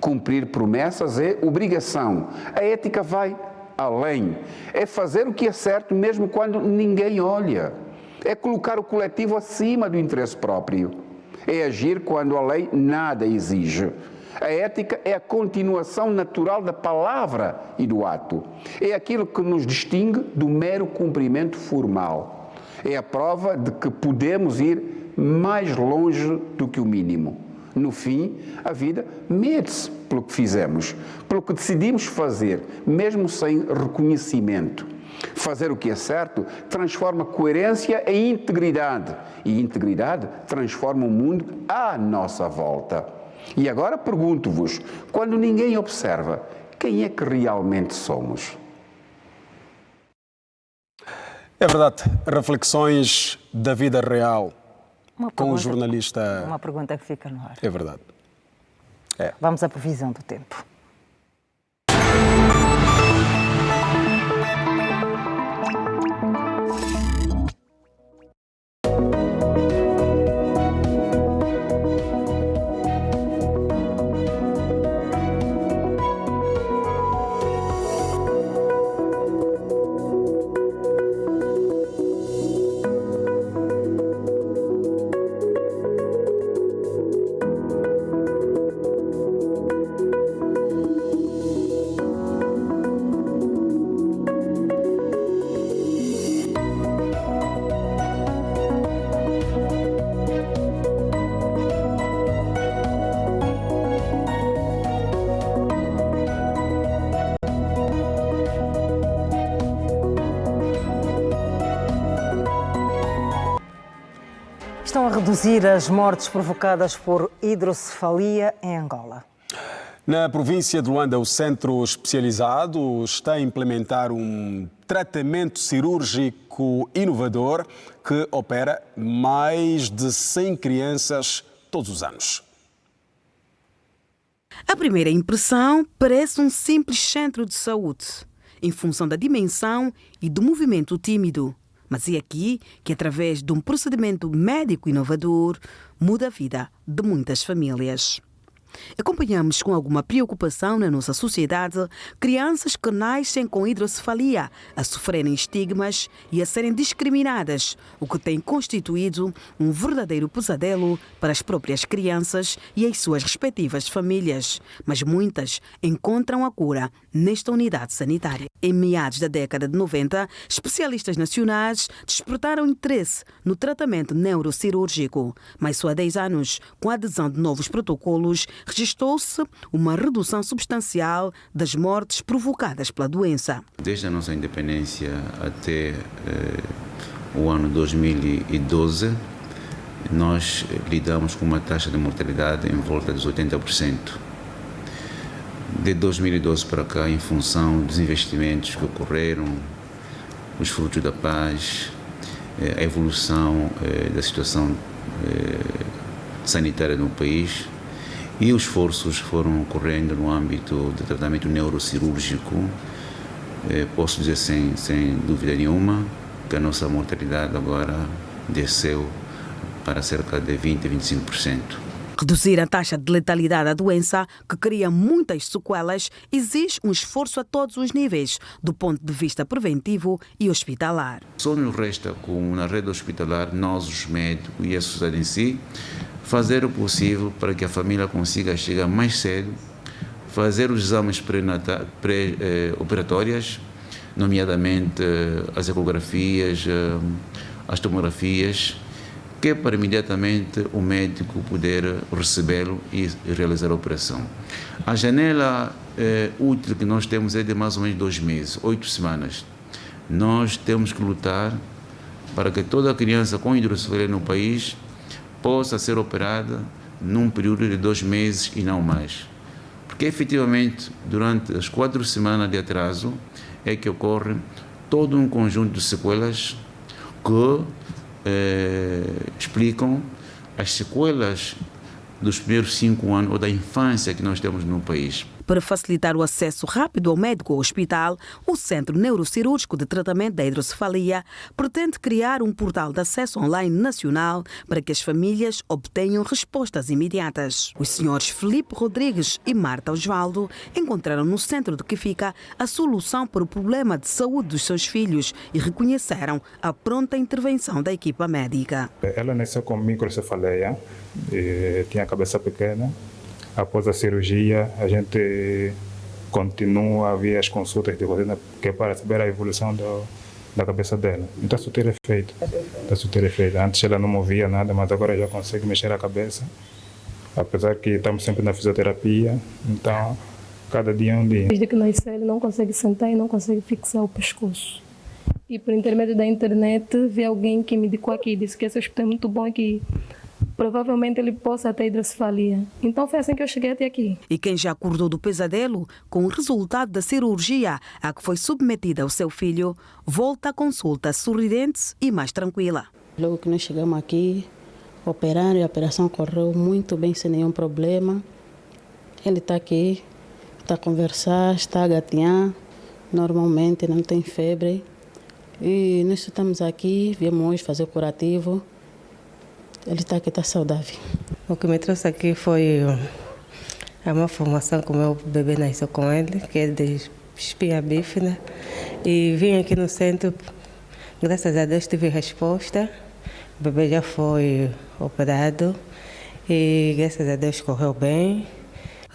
Cumprir promessas é obrigação. A ética vai além. É fazer o que é certo mesmo quando ninguém olha. É colocar o coletivo acima do interesse próprio. É agir quando a lei nada exige. A ética é a continuação natural da palavra e do ato. É aquilo que nos distingue do mero cumprimento formal. É a prova de que podemos ir mais longe do que o mínimo. No fim, a vida mede-se pelo que fizemos, pelo que decidimos fazer, mesmo sem reconhecimento. Fazer o que é certo transforma coerência em integridade, e integridade transforma o mundo à nossa volta. E agora pergunto-vos, quando ninguém observa, quem é que realmente somos? É verdade, reflexões da vida real com o jornalista... Uma pergunta que fica no ar. É verdade. Vamos à previsão do tempo. Estão a reduzir as mortes provocadas por hidrocefalia em Angola. Na província de Luanda, o centro especializado está a implementar um tratamento cirúrgico inovador que opera mais de 100 crianças todos os anos. À primeira impressão, parece um simples centro de saúde, em função da dimensão e do movimento tímido. Mas é aqui que, através de um procedimento médico inovador, muda a vida de muitas famílias. Acompanhamos com alguma preocupação na nossa sociedade crianças que nascem com hidrocefalia, a sofrerem estigmas e a serem discriminadas, o que tem constituído um verdadeiro pesadelo para as próprias crianças e as suas respectivas famílias. Mas muitas encontram a cura nesta unidade sanitária. Em meados da década de 90, especialistas nacionais despertaram interesse no tratamento neurocirúrgico, mas só há 10 anos, com a adesão de novos protocolos, registrou-se uma redução substancial das mortes provocadas pela doença. Desde a nossa independência até o ano 2012, nós lidamos com uma taxa de mortalidade em volta dos 80%. De 2012 para cá, em função dos investimentos que ocorreram, os frutos da paz, a evolução da situação sanitária no país, e os esforços foram ocorrendo no âmbito do tratamento neurocirúrgico, posso dizer sem dúvida nenhuma que a nossa mortalidade agora desceu para cerca de 20% a 25%. Reduzir a taxa de letalidade da doença, que cria muitas sequelas, exige um esforço a todos os níveis, do ponto de vista preventivo e hospitalar. Só nos resta, como na rede hospitalar, nós, os médicos e a sociedade em si, fazer o possível para que a família consiga chegar mais cedo, fazer os exames pré-operatórios, nomeadamente as ecografias, as tomografias, que é para imediatamente o médico poder recebê-lo e realizar a operação. A janela útil que nós temos é de mais ou menos 2 meses, 8 semanas. Nós temos que lutar para que toda criança com hidrocefalia no país possa ser operada num período de 2 meses e não mais. Porque, efetivamente, durante as 4 semanas de atraso é que ocorre todo um conjunto de sequelas que explicam as sequelas dos primeiros 5 anos ou da infância que nós temos no país. Para facilitar o acesso rápido ao médico ou hospital, o Centro Neurocirúrgico de Tratamento da Hidrocefalia pretende criar um portal de acesso online nacional para que as famílias obtenham respostas imediatas. Os senhores Filipe Rodrigues e Marta Osvaldo encontraram no centro de Kifika a solução para o problema de saúde dos seus filhos e reconheceram a pronta intervenção da equipa médica. Ela nasceu com microcefaleia, tinha a cabeça pequena. Após a cirurgia, a gente continua a ver as consultas de rotina, que é para saber a evolução da cabeça dela. Então, isso tem efeito. Antes ela não movia nada, mas agora já consegue mexer a cabeça. Apesar que estamos sempre na fisioterapia, então, cada dia é um dia. Desde que nasceu, ele não consegue sentar e não consegue fixar o pescoço. E por intermédio da internet, vi alguém que me indicou aqui, disse que esse hospital é muito bom aqui. Provavelmente ele possa ter hidrocefalia. Então foi assim que eu cheguei até aqui. E quem já acordou do pesadelo com o resultado da cirurgia a que foi submetida o seu filho, volta à consulta sorridente e mais tranquila. Logo que nós chegamos aqui, operaram e a operação correu muito bem, sem nenhum problema. Ele está aqui, está a conversar, está a gatinhar, normalmente não tem febre. E nós estamos aqui, viemos hoje fazer o curativo. Ele está aqui, está saudável. O que me trouxe aqui foi a minha formação que o meu bebê nasceu com ele, que é de espinha bífida. E vim aqui no centro, graças a Deus tive resposta. O bebê já foi operado e graças a Deus correu bem.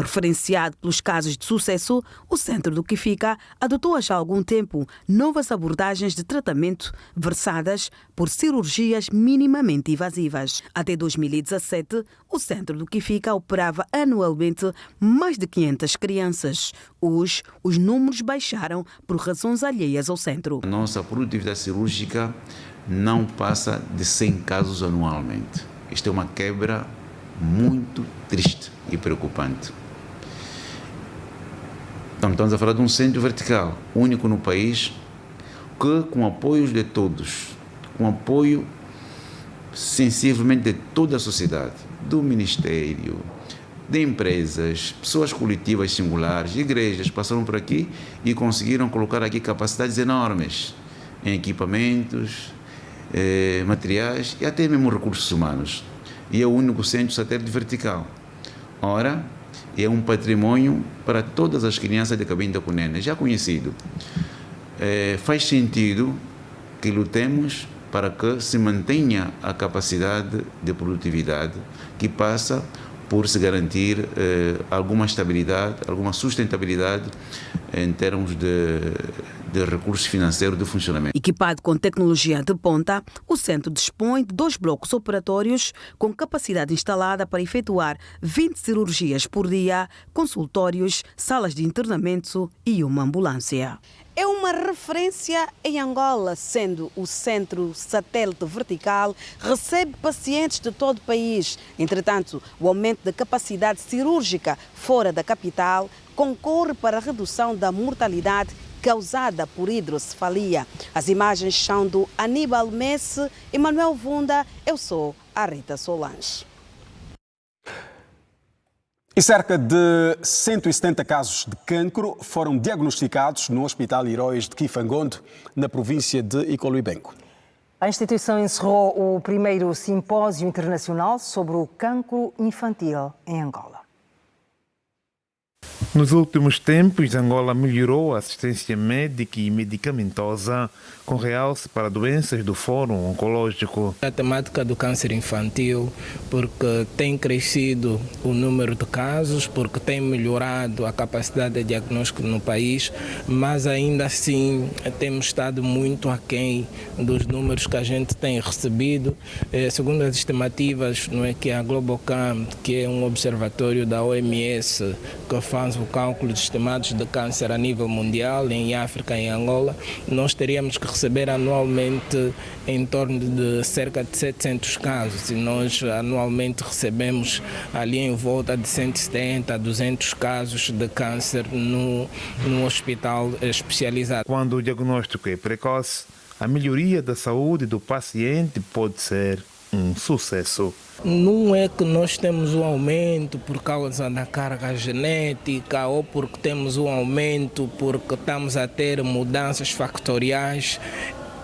Referenciado pelos casos de sucesso, o Centro do Kifika adotou há já algum tempo novas abordagens de tratamento versadas por cirurgias minimamente invasivas. Até 2017, o Centro do Kifika operava anualmente mais de 500 crianças. Hoje, os números baixaram por razões alheias ao centro. A nossa produtividade cirúrgica não passa de 100 casos anualmente. Isto é uma quebra muito triste e preocupante. Estamos a falar de um centro vertical, único no país, que com apoio de todos, com apoio sensivelmente de toda a sociedade, do Ministério, de empresas, pessoas coletivas singulares, igrejas, passaram por aqui e conseguiram colocar aqui capacidades enormes em equipamentos, materiais e até mesmo recursos humanos. E é o único centro satélite vertical. Ora, é um patrimônio para todas as crianças de Cabinda Cunene, já conhecido. Faz sentido que lutemos para que se mantenha a capacidade de produtividade, que passa por se garantir alguma estabilidade, alguma sustentabilidade em termos de recursos financeiros de funcionamento. Equipado com tecnologia de ponta, o centro dispõe de 2 blocos operatórios com capacidade instalada para efetuar 20 cirurgias por dia, consultórios, salas de internamento e uma ambulância. É uma referência em Angola, sendo o centro satélite vertical, recebe pacientes de todo o país. Entretanto, o aumento da capacidade cirúrgica fora da capital concorre para a redução da mortalidade causada por hidrocefalia. As imagens são do Aníbal Messi e Manuel Vunda. Eu sou a Rita Solange. E cerca de 170 casos de cancro foram diagnosticados no Hospital Heróis de Kifangondo, na província de Icoluibenco. A instituição encerrou o primeiro simpósio internacional sobre o cancro infantil em Angola. Nos últimos tempos, Angola melhorou a assistência médica e medicamentosa, com realce para doenças do Fórum Oncológico. A temática do câncer infantil, porque tem crescido o número de casos, porque tem melhorado a capacidade de diagnóstico no país, mas ainda assim temos estado muito aquém dos números que a gente tem recebido. Segundo as estimativas, não é que a Globocam, que é um observatório da OMS, que faz o cálculo de estimados de câncer a nível mundial, em África e em Angola, nós teríamos que receber anualmente em torno de cerca de 700 casos e nós anualmente recebemos ali em volta de 170 a 200 casos de câncer no hospital especializado. Quando o diagnóstico é precoce, a melhoria da saúde do paciente pode ser um sucesso. Não é que nós temos um aumento por causa da carga genética ou porque temos um aumento porque estamos a ter mudanças factoriais.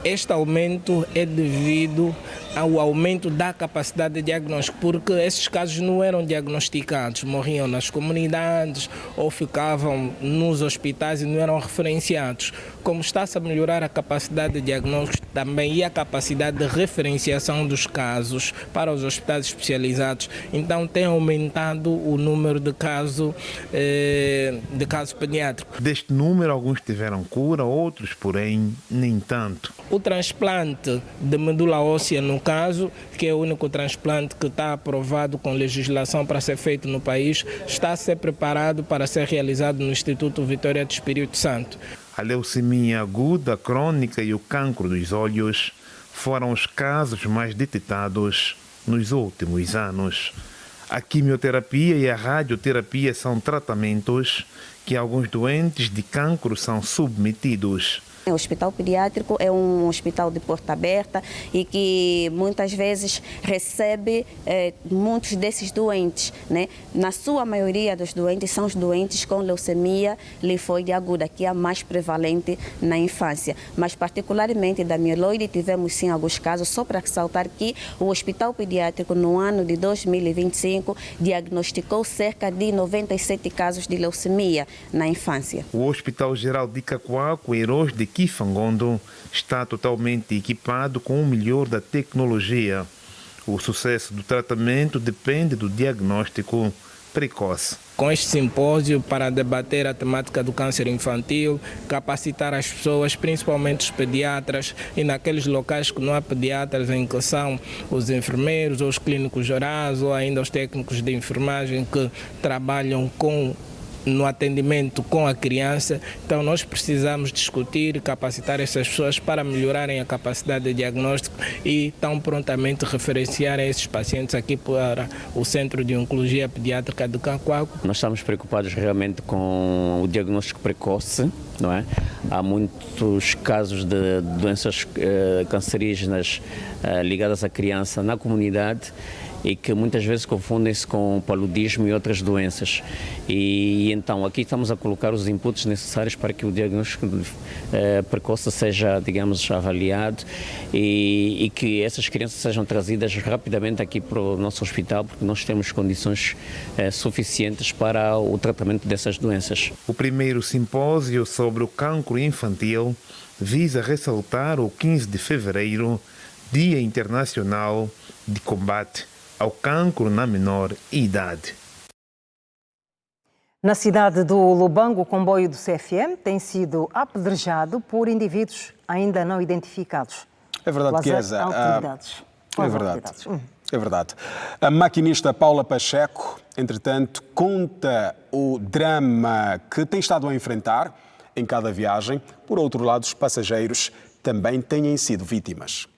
Este aumento é devido ao aumento da capacidade de diagnóstico, porque esses casos não eram diagnosticados, morriam nas comunidades ou ficavam nos hospitais e não eram referenciados. Como está-se a melhorar a capacidade de diagnóstico também e a capacidade de referenciação dos casos para os hospitais especializados, então tem aumentado o número de casos pediátricos. Deste número, alguns tiveram cura, outros, porém, nem tanto. O transplante de medula óssea, no caso, que é o único transplante que está aprovado com legislação para ser feito no país, está a ser preparado para ser realizado no Instituto Vitória do Espírito Santo. A leucemia aguda, crônica e o cancro dos olhos foram os casos mais detectados nos últimos anos. A quimioterapia e a radioterapia são tratamentos que alguns doentes de cancro são submetidos. O hospital pediátrico é um hospital de porta aberta e que muitas vezes recebe muitos desses doentes, né? Na sua maioria dos doentes são os doentes com leucemia linfóide aguda, que é a mais prevalente na infância. Mas particularmente da mieloide tivemos sim alguns casos, só para ressaltar que o hospital pediátrico no ano de 2025 diagnosticou cerca de 97 casos de leucemia na infância. O Hospital Geral de Cacoaco, Heróis de Kifangondo, está totalmente equipado com o melhor da tecnologia. O sucesso do tratamento depende do diagnóstico precoce. Com este simpósio para debater a temática do câncer infantil, capacitar as pessoas, principalmente os pediatras, e naqueles locais que não há pediatras, em que são os enfermeiros, ou os clínicos gerais, ou ainda os técnicos de enfermagem que trabalham no atendimento com a criança. Então nós precisamos discutir e capacitar essas pessoas para melhorarem a capacidade de diagnóstico e tão prontamente referenciarem esses pacientes aqui para o Centro de Oncologia Pediátrica de Cacoaco. Nós estamos preocupados realmente com o diagnóstico precoce, não é? Há muitos casos de doenças cancerígenas ligadas à criança na comunidade e que muitas vezes confundem-se com paludismo e outras doenças. E então aqui estamos a colocar os inputs necessários para que o diagnóstico precoce seja, digamos, avaliado e que essas crianças sejam trazidas rapidamente aqui para o nosso hospital, porque nós temos condições suficientes para o tratamento dessas doenças. O primeiro simpósio sobre o cancro infantil visa ressaltar o 15 de fevereiro, Dia Internacional de Combate ao Cancro na Menor Idade. Na cidade do Lubango, o comboio do CFM tem sido apedrejado por indivíduos ainda não identificados. É verdade, Chiesa. É verdade. É verdade. A maquinista Paula Pacheco, entretanto, conta o drama que tem estado a enfrentar em cada viagem. Por outro lado, os passageiros também têm sido vítimas.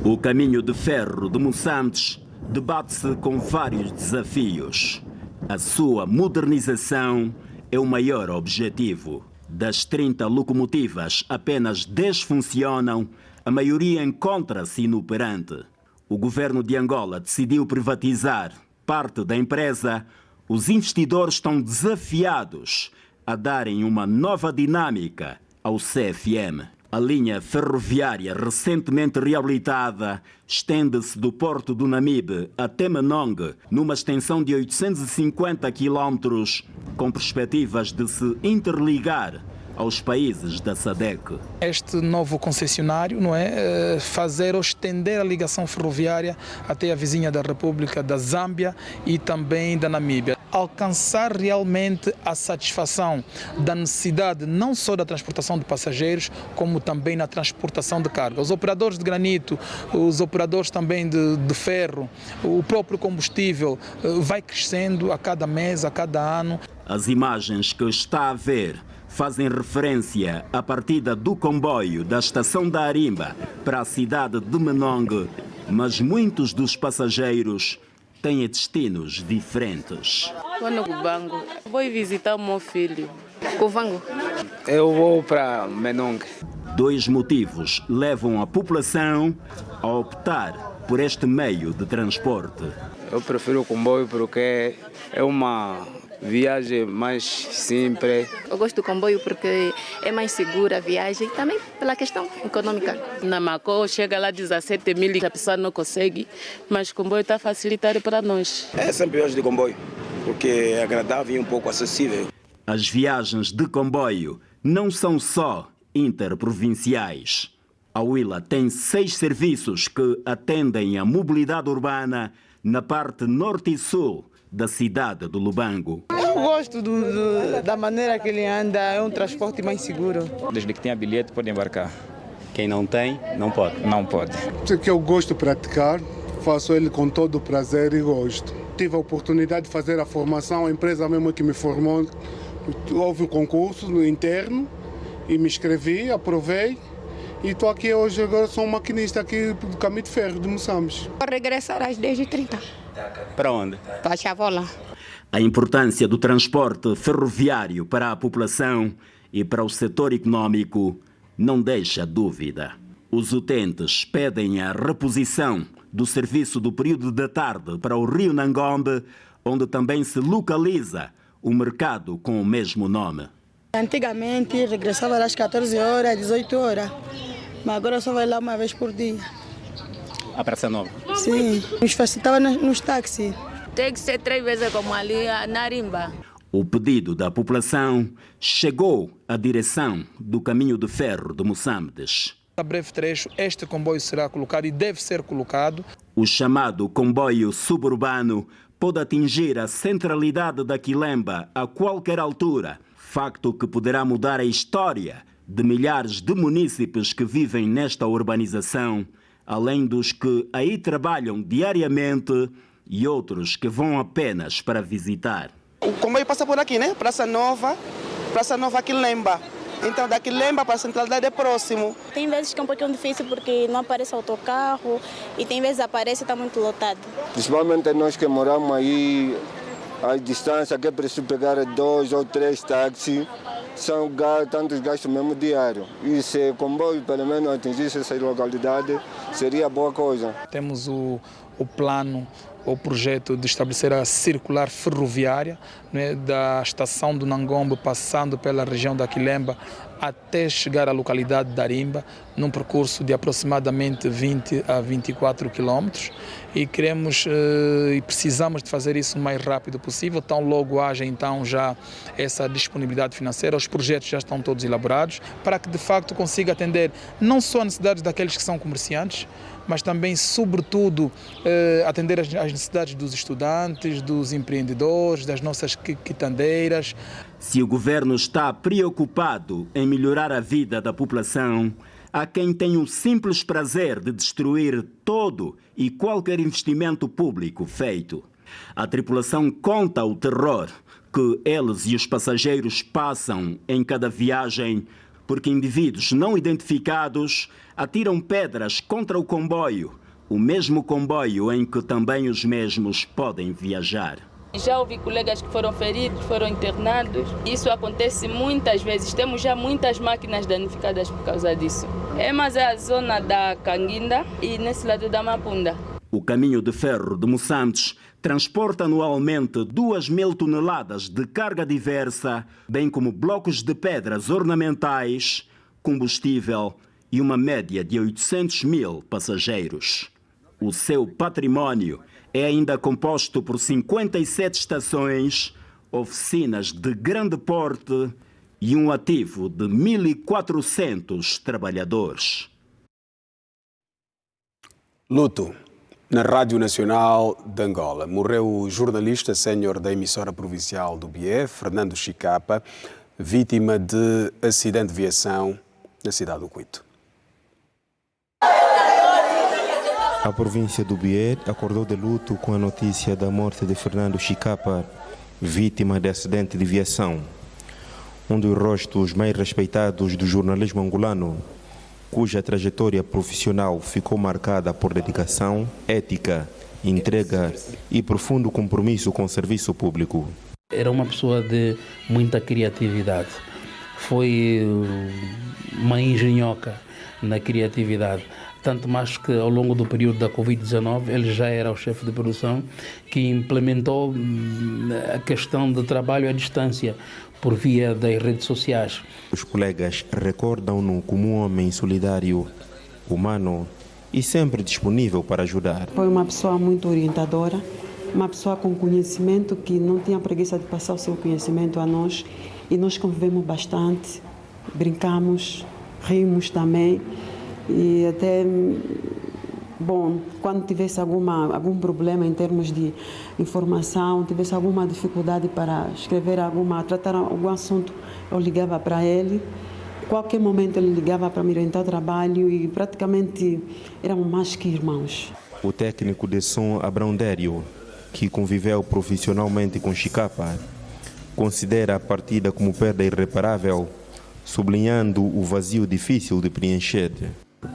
O caminho de ferro de Monsantos debate-se com vários desafios. A sua modernização é o maior objetivo. Das 30 locomotivas, apenas 10 funcionam, a maioria encontra-se inoperante. O governo de Angola decidiu privatizar parte da empresa. Os investidores estão desafiados a darem uma nova dinâmica ao CFM. A linha ferroviária recentemente reabilitada estende-se do porto do Namibe até Menong, numa extensão de 850 quilómetros, com perspectivas de se interligar aos países da SADC. Este novo concessionário, não é, fazer ou estender a ligação ferroviária até a vizinha da República da Zâmbia e também da Namíbia. Alcançar realmente a satisfação da necessidade não só da transportação de passageiros, como também na transportação de carga. Os operadores de granito, os operadores também de ferro, o próprio combustível vai crescendo a cada mês, a cada ano. As imagens que está a ver fazem referência à partida do comboio da estação da Arimba para a cidade de Menong, mas muitos dos passageiros têm destinos diferentes. Vou no Cubango, vou visitar o meu filho. Cubango. Eu vou para Menong. Dois motivos levam a população a optar por este meio de transporte. Eu prefiro o comboio porque é uma viagem mais simples. Eu gosto do comboio porque é mais segura a viagem e também pela questão econômica. Na Macó chega lá 17 mil e a pessoa não consegue, mas o comboio está facilitado para nós. É sempre viagem de comboio, porque é agradável e um pouco acessível. As viagens de comboio não são só interprovinciais. A Huila tem 6 serviços que atendem a mobilidade urbana na parte norte e sul da cidade do Lubango. Eu gosto da maneira que ele anda, é um transporte mais seguro. Desde que tenha bilhete pode embarcar. Quem não tem, não pode. Não pode. Que eu gosto de praticar, faço ele com todo o prazer e gosto. Tive a oportunidade de fazer a formação, a empresa mesmo que me formou, houve um concurso no interno e me inscrevi, aprovei. E estou aqui hoje, agora sou um maquinista aqui do Caminho de Ferro de Moçambique. Vou regressar às 10h30. Para onde? Para Chavola. A importância do transporte ferroviário para a população e para o setor econômico não deixa dúvida. Os utentes pedem a reposição do serviço do período da tarde para o Rio Nangombe, onde também se localiza o mercado com o mesmo nome. Antigamente regressava às 14 horas, 18 horas, mas agora só vai lá uma vez por dia. A Praça Nova? Sim, nos facilitava nos táxis. Tem que ser 3 vezes como ali na Rimba. O pedido da população chegou à direção do Caminho de Ferro de Moçambique. A breve trecho, este comboio será colocado e deve ser colocado. O chamado comboio suburbano pode atingir a centralidade da Quilemba a qualquer altura, facto que poderá mudar a história de milhares de munícipes que vivem nesta urbanização, além dos que aí trabalham diariamente e outros que vão apenas para visitar. O comboio passa por aqui, né? Praça Nova Quilemba. Então, da Quilemba para a centralidade é próximo. Tem vezes que é um pouquinho difícil porque não aparece autocarro e tem vezes aparece e está muito lotado. Principalmente nós que moramos aí, a distância que é preciso pegar 2 ou 3 táxis, são tantos gastos mesmo diário. E se o comboio pelo menos atingisse essa localidade, seria boa coisa. Temos o plano, o projeto de estabelecer a circular ferroviária, né, da estação do Nangombe, passando pela região da Quilemba, até chegar à localidade da Rimba, num percurso de aproximadamente 20 a 24 quilómetros. E queremos e precisamos de fazer isso o mais rápido possível, tão logo haja então já essa disponibilidade financeira. Os projetos já estão todos elaborados para que de facto consiga atender não só as necessidades daqueles que são comerciantes, mas também, sobretudo, atender às necessidades dos estudantes, dos empreendedores, das nossas quitandeiras. Se o governo está preocupado em melhorar a vida da população, há quem tem o simples prazer de destruir todo e qualquer investimento público feito. A tripulação conta o terror que eles e os passageiros passam em cada viagem, porque indivíduos não identificados atiram pedras contra o comboio, o mesmo comboio em que também os mesmos podem viajar. Já ouvi colegas que foram feridos, foram internados. Isso acontece muitas vezes. Temos já muitas máquinas danificadas por causa disso. Mas é a zona da Canguinda e nesse lado da Mapunda. O Caminho de Ferro de Moçambique transporta anualmente 2.000 toneladas de carga diversa, bem como blocos de pedras ornamentais, combustível e uma média de 800.000 passageiros. O seu património é ainda composto por 57 estações, oficinas de grande porte e um ativo de 1.400 trabalhadores. Luto. Na Rádio Nacional de Angola, morreu o jornalista sénior da emissora provincial do Bié, Fernando Chicapa, vítima de acidente de viação na cidade do Cuito. A província do Bié acordou de luto com a notícia da morte de Fernando Chicapa, vítima de acidente de viação. Um dos rostos mais respeitados do jornalismo angolano, cuja trajetória profissional ficou marcada por dedicação, ética, entrega e profundo compromisso com o serviço público. Era uma pessoa de muita criatividade. Foi uma engenhoca na criatividade. Tanto mais que ao longo do período da Covid-19 ele já era o chefe de produção que implementou a questão de trabalho à distância por via das redes sociais. Os colegas recordam-no como um homem solidário, humano e sempre disponível para ajudar. Foi uma pessoa muito orientadora, uma pessoa com conhecimento que não tinha preguiça de passar o seu conhecimento a nós, e nós convivemos bastante, brincamos, rimos também. E até, bom, quando tivesse algum problema em termos de informação, tivesse alguma dificuldade para escrever tratar algum assunto, eu ligava para ele. Qualquer momento ele ligava para me orientar o trabalho e praticamente éramos mais que irmãos. O técnico de som Abrão Dério, que conviveu profissionalmente com Chicapa, considera a partida como perda irreparável, sublinhando o vazio difícil de preencher.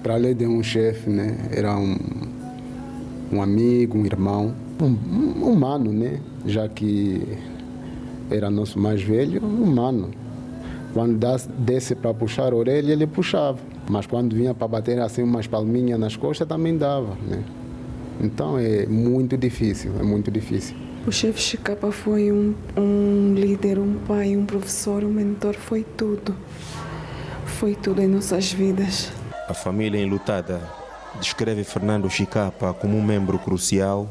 Para além de um chefe, né, era um amigo, um irmão, um humano, né, já que era nosso mais velho, humano. Quando desse para puxar a orelha, ele puxava. Mas quando vinha para bater assim umas palminhas nas costas, também dava, né? Então é muito difícil, é muito difícil. O chefe Chicapa foi um líder, um pai, um professor, um mentor, foi tudo. Foi tudo em nossas vidas. A família enlutada descreve Fernando Chicapa como um membro crucial,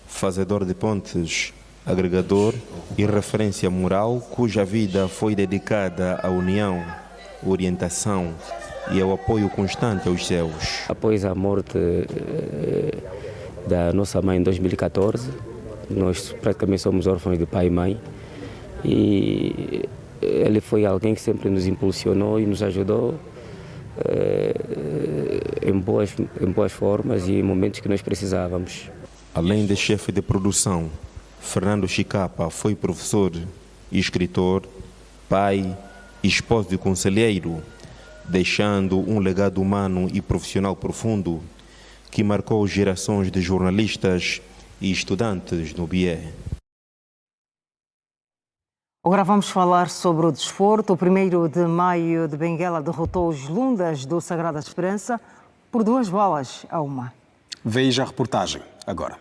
fazedor de pontes, agregador e referência moral cuja vida foi dedicada à união, orientação e ao apoio constante aos seus. Após a morte da nossa mãe em 2014, nós praticamente somos órfãos de pai e mãe, e ele foi alguém que sempre nos impulsionou e nos ajudou em boas formas e em momentos que nós precisávamos. Além de chefe de produção, Fernando Chicapa foi professor, escritor, pai, esposo e conselheiro, deixando um legado humano e profissional profundo que marcou gerações de jornalistas e estudantes no BIE. Agora vamos falar sobre o desporto. O 1º de maio de Benguela derrotou os Lundas do Sagrada Esperança por 2-1. Veja a reportagem agora.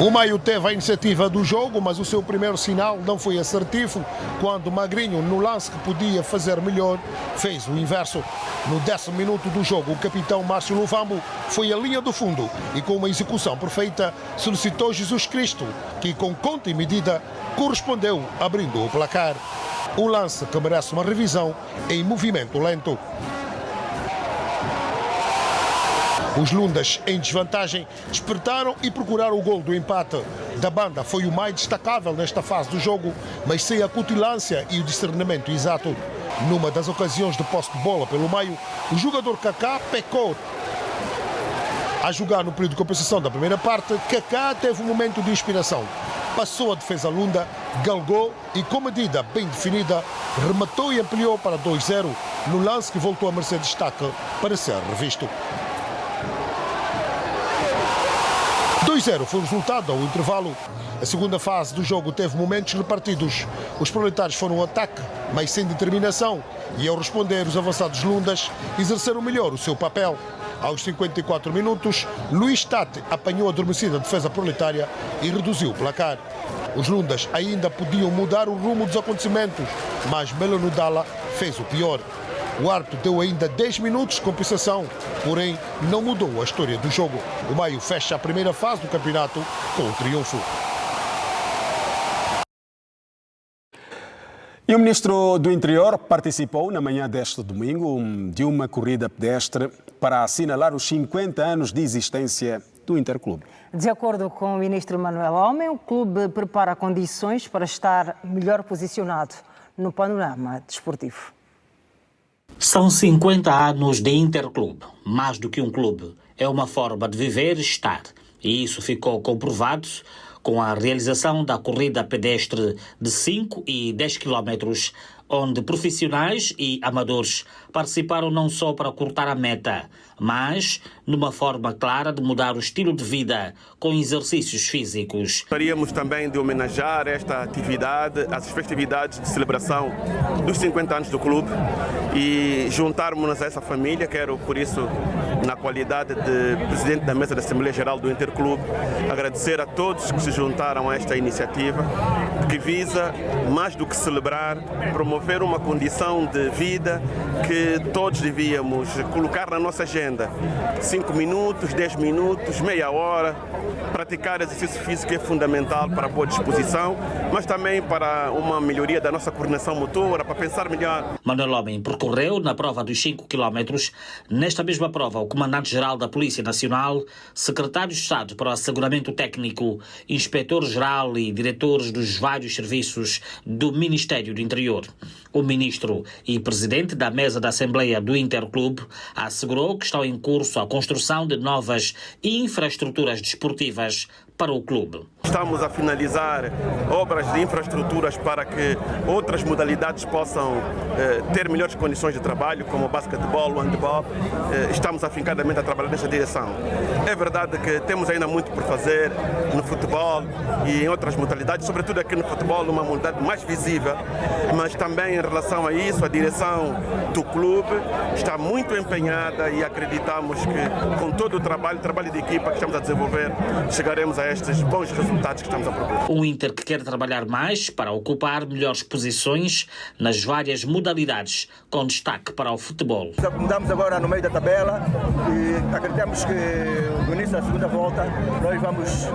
O Maio teve a iniciativa do jogo, mas o seu primeiro sinal não foi assertivo, quando Magrinho, no lance que podia fazer melhor, fez o inverso. No 10º minuto do jogo, o capitão Márcio Luvambo foi à linha do fundo e, com uma execução perfeita, solicitou Jesus Cristo, que com conta e medida correspondeu, abrindo o placar. Um lance que merece uma revisão em movimento lento. Os Lundas, em desvantagem, despertaram e procuraram o gol do empate. Da banda foi o mais destacável nesta fase do jogo, mas sem a cutilância e o discernimento exato. Numa das ocasiões de posse de bola pelo meio, o jogador Kaká pecou. A jogar no período de compensação da primeira parte, Kaká teve um momento de inspiração. Passou a defesa Lunda, galgou e, com medida bem definida, rematou e ampliou para 2-0, no lance que voltou a merecer destaque para ser revisto. 2-0 foi o resultado ao intervalo. A segunda fase do jogo teve momentos repartidos. Os proletários foram ao ataque, mas sem determinação, e ao responder, os avançados Lundas exerceram melhor o seu papel. Aos 54 minutos, Luís Tate apanhou a adormecida defesa proletária e reduziu o placar. Os Lundas ainda podiam mudar o rumo dos acontecimentos, mas Melano Dalla fez o pior. O árbitro deu ainda 10 minutos de compensação, porém não mudou a história do jogo. O Maio fecha a primeira fase do campeonato com um triunfo. E o ministro do Interior participou na manhã deste domingo de uma corrida pedestre para assinalar os 50 anos de existência do Interclube. De acordo com o ministro Manuel Homem, o clube prepara condições para estar melhor posicionado no panorama desportivo. São 50 anos de Interclube. Mais do que um clube, é uma forma de viver e estar. E isso ficou comprovado com a realização da corrida pedestre de 5 e 10 quilómetros, onde profissionais e amadores participaram não só para cortar a meta, mas numa forma clara de mudar o estilo de vida com exercícios físicos. Gostaríamos também de homenagear esta atividade, as festividades de celebração dos 50 anos do clube e juntarmos-nos a essa família. Quero, por isso, na qualidade de presidente da mesa da Assembleia Geral do Interclube, agradecer a todos que se juntaram a esta iniciativa, que visa, mais do que celebrar, promover uma condição de vida que todos devíamos colocar na nossa agenda. 5 minutos, 10 minutos, meia hora. Praticar exercício físico é fundamental para a boa disposição, mas também para uma melhoria da nossa coordenação motora, para pensar melhor. Manuel Homem percorreu na prova dos 5 quilómetros. Nesta mesma prova, o Comandante-Geral da Polícia Nacional, Secretário de Estado para o Asseguramento Técnico, Inspetor-Geral e diretores dos vários serviços do Ministério do Interior. O Ministro e Presidente da Mesa da Assembleia do Interclube assegurou que está em curso a construção de novas infraestruturas desportivas para o clube. Estamos a finalizar obras de infraestruturas para que outras modalidades possam ter melhores condições de trabalho, como o basquetebol, o handebol. Estamos afincadamente a trabalhar nessa direção. É verdade que temos ainda muito por fazer no futebol e em outras modalidades, sobretudo aqui no futebol, uma modalidade mais visível, mas também em relação a isso, a direção do clube está muito empenhada e acreditamos que com todo o trabalho de equipa que estamos a desenvolver, chegaremos a estes bons resultados que estamos a procurar. O Inter que quer trabalhar mais para ocupar melhores posições nas várias modalidades, com destaque para o futebol. Mudamos agora no meio da tabela e acreditamos que no início da segunda volta nós vamos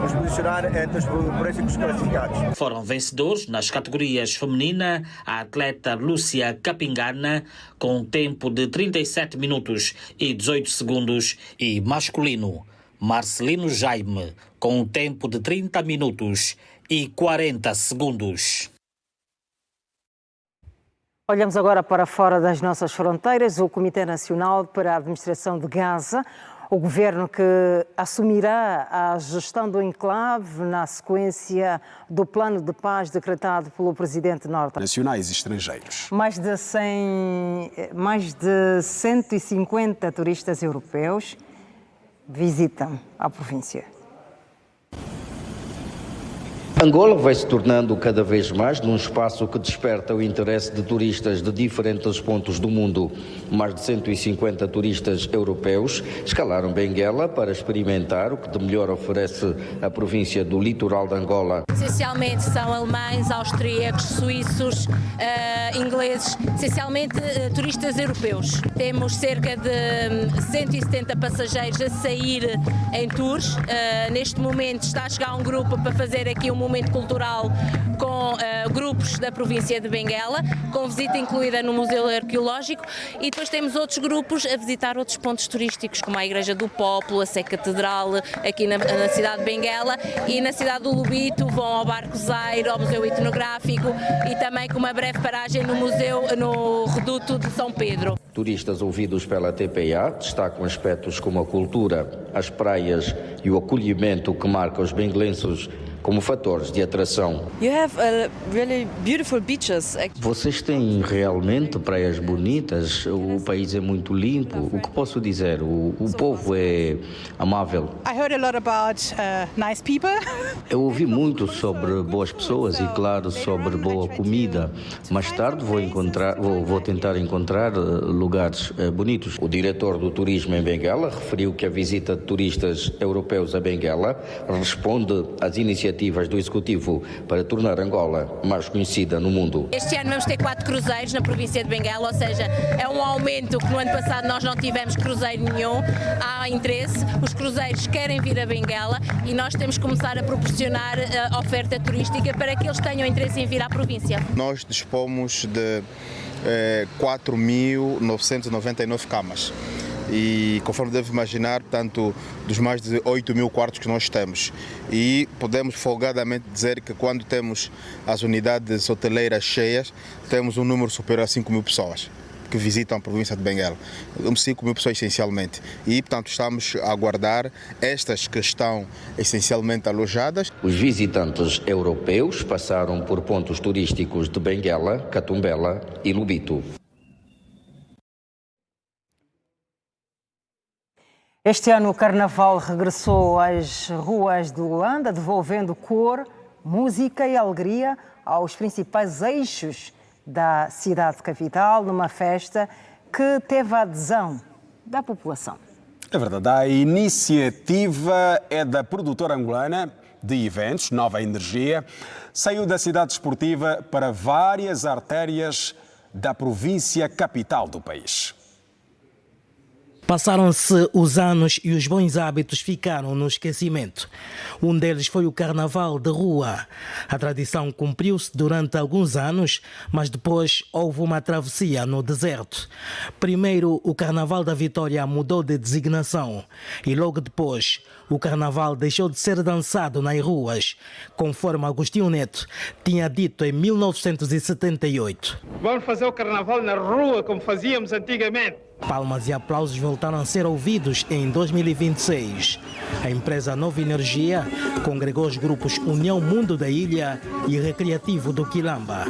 nos posicionar entre os primeiros classificados. Foram vencedores nas categorias feminina a atleta Lúcia Capingana com um tempo de 37 minutos e 18 segundos e masculino Marcelino Jaime, com um tempo de 30 minutos e 40 segundos. Olhamos agora para fora das nossas fronteiras. O Comitê Nacional para a Administração de Gaza, o governo que assumirá a gestão do enclave na sequência do plano de paz decretado pelo presidente norte-americano. Nacionais e estrangeiros. Mais de 150 turistas europeus visitam a província. Angola vai se tornando cada vez mais num espaço que desperta o interesse de turistas de diferentes pontos do mundo. Mais de 150 turistas europeus escalaram Benguela para experimentar o que de melhor oferece a província do litoral de Angola. Essencialmente são alemães, austríacos, suíços, ingleses, essencialmente turistas europeus. Temos cerca de 170 passageiros a sair em tours. Neste momento está a chegar um grupo para fazer aqui um momento cultural com grupos da província de Benguela, com visita incluída no Museu Arqueológico, e depois temos outros grupos a visitar outros pontos turísticos, como a Igreja do Popolo, a Sé Catedral, aqui na cidade de Benguela, e na cidade do Lubito vão ao Barco Zaire, ao Museu Etnográfico e também com uma breve paragem no Reduto de São Pedro. Turistas ouvidos pela TPA destacam aspectos como a cultura, as praias e o acolhimento que marca os benguelenses como fatores de atração. Vocês têm realmente praias bonitas, o país é muito limpo. O que posso dizer? O povo é amável. Eu ouvi muito sobre boas pessoas e, claro, sobre boa comida. Mais tarde vou tentar encontrar lugares bonitos. O diretor do turismo em Benguela referiu que a visita de turistas europeus a Benguela responde às iniciativas do Executivo para tornar Angola mais conhecida no mundo. Este ano vamos ter 4 cruzeiros na província de Benguela, ou seja, é um aumento que no ano passado nós não tivemos cruzeiro nenhum. Há interesse, os cruzeiros querem vir a Benguela e nós temos que começar a proporcionar a oferta turística para que eles tenham interesse em vir à província. Nós dispomos de 4.999 camas. E conforme deve imaginar, portanto, dos mais de 8.000 quartos que nós temos. E podemos folgadamente dizer que quando temos as unidades hoteleiras cheias, temos um número superior a 5.000 pessoas. que visitam a província de Benguela. 5 mil pessoas essencialmente. E, portanto, estamos a aguardar estas que estão essencialmente alojadas. Os visitantes europeus passaram por pontos turísticos de Benguela, Catumbela e Lubito. Este ano o Carnaval regressou às ruas de Luanda, devolvendo cor, música e alegria aos principais eixos da cidade capital, numa festa que teve a adesão da população. É verdade, a iniciativa é da produtora angolana de eventos, Nova Energia, saiu da cidade esportiva para várias artérias da província capital do país. Passaram-se os anos e os bons hábitos ficaram no esquecimento. Um deles foi o Carnaval de Rua. A tradição cumpriu-se durante alguns anos, mas depois houve uma travessia no deserto. Primeiro, o Carnaval da Vitória mudou de designação e logo depois o Carnaval deixou de ser dançado nas ruas, conforme Agostinho Neto tinha dito em 1978. Vamos fazer o Carnaval na rua como fazíamos antigamente. Palmas e aplausos voltaram a ser ouvidos em 2026. A empresa Nova Energia congregou os grupos União Mundo da Ilha e Recreativo do Quilamba.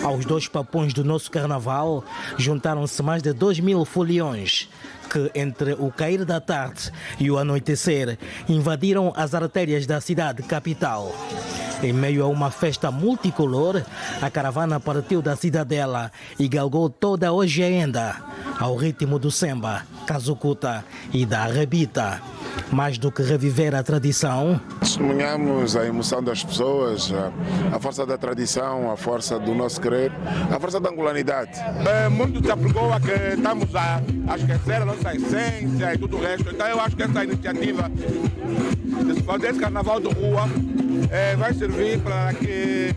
Aos 2 papões do nosso carnaval juntaram-se mais de 2.000 foliões que, entre o cair da tarde e o anoitecer, invadiram as artérias da cidade capital. Em meio a uma festa multicolor, a caravana partiu da cidadela e galgou toda a Ojeenda, ao ritmo do samba, casucuta e da arrebita. Mais do que reviver a tradição, testemunhamos a emoção das pessoas, a força da tradição, a força do nosso querer, a força da angolanidade. Muito se aplicou a que estamos a esquecer a nossa essência e tudo o resto. Então eu acho que essa iniciativa de se fazer esse carnaval de rua vai servir para que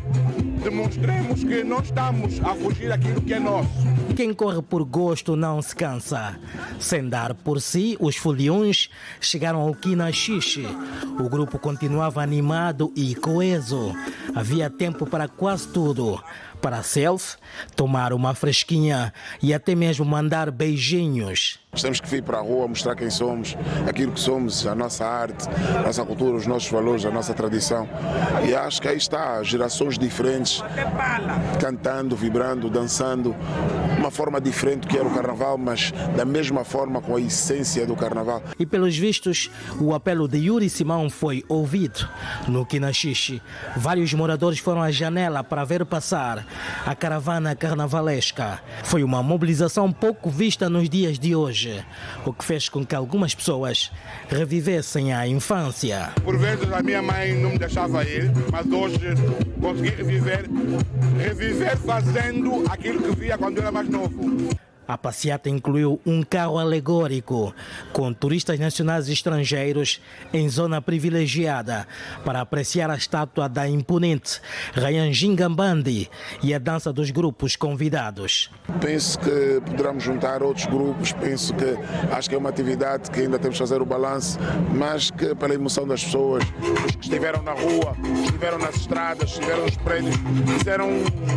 demonstremos que não estamos a fugir daquilo que é nosso. Quem corre por gosto não se cansa. Sem dar por si, os foliões chegaram ao Quinaxixe. O grupo continuava animado e coeso. Havia tempo para quase tudo. Para selfie, tomar uma fresquinha e até mesmo mandar beijinhos. Temos que vir para a rua mostrar quem somos, aquilo que somos, a nossa arte, a nossa cultura, os nossos valores, a nossa tradição. E acho que aí está, gerações diferentes, cantando, vibrando, dançando, uma forma diferente que era o carnaval, mas da mesma forma com a essência do carnaval. E pelos vistos, o apelo de Yuri Simão foi ouvido. No Quinaxixe, vários moradores foram à janela para ver passar a caravana carnavalesca. Foi uma mobilização pouco vista nos dias de hoje, o que fez com que algumas pessoas revivessem a infância. Por vezes a minha mãe não me deixava ir, mas hoje consegui reviver fazendo aquilo que via quando eu era mais novo. A passeata incluiu um carro alegórico com turistas nacionais e estrangeiros em zona privilegiada para apreciar a estátua da imponente Rainha Gingambandi e a dança dos grupos convidados. Penso que poderemos juntar outros grupos, acho que é uma atividade que ainda temos que fazer o balanço, mas que pela emoção das pessoas, os que estiveram na rua, estiveram nas estradas, estiveram nos prédios, fizeram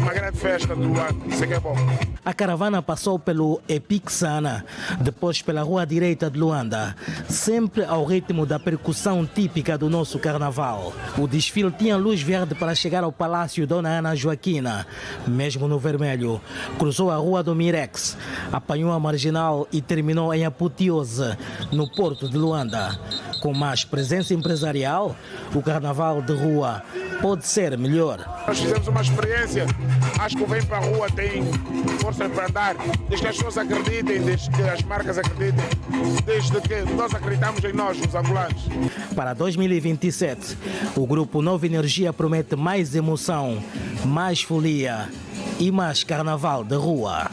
uma grande festa do ano, isso é que é bom. A caravana passou pelo Epixana, depois pela rua direita de Luanda, sempre ao ritmo da percussão típica do nosso carnaval. O desfile tinha luz verde para chegar ao Palácio Dona Ana Joaquina. Mesmo no vermelho, cruzou a rua do Mirex, apanhou a Marginal e terminou em Apoteose, no Porto de Luanda. Com mais presença empresarial, o carnaval de rua pode ser melhor. Nós fizemos uma experiência, acho que o Vem para a Rua tem força para andar, desde que as pessoas acreditem, desde que as marcas acreditem, desde que nós acreditamos em nós, os angolanos. Para 2027, o grupo Nova Energia promete mais emoção, mais folia e mais carnaval de rua.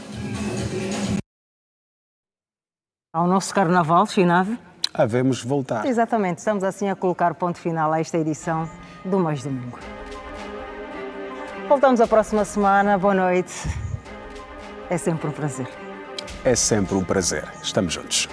Ao nosso carnaval, Chinave? Havemos voltar. Exatamente, estamos assim a colocar ponto final a esta edição do Mais Domingo. Voltamos a próxima semana. Boa noite. É sempre um prazer. É sempre um prazer. Estamos juntos.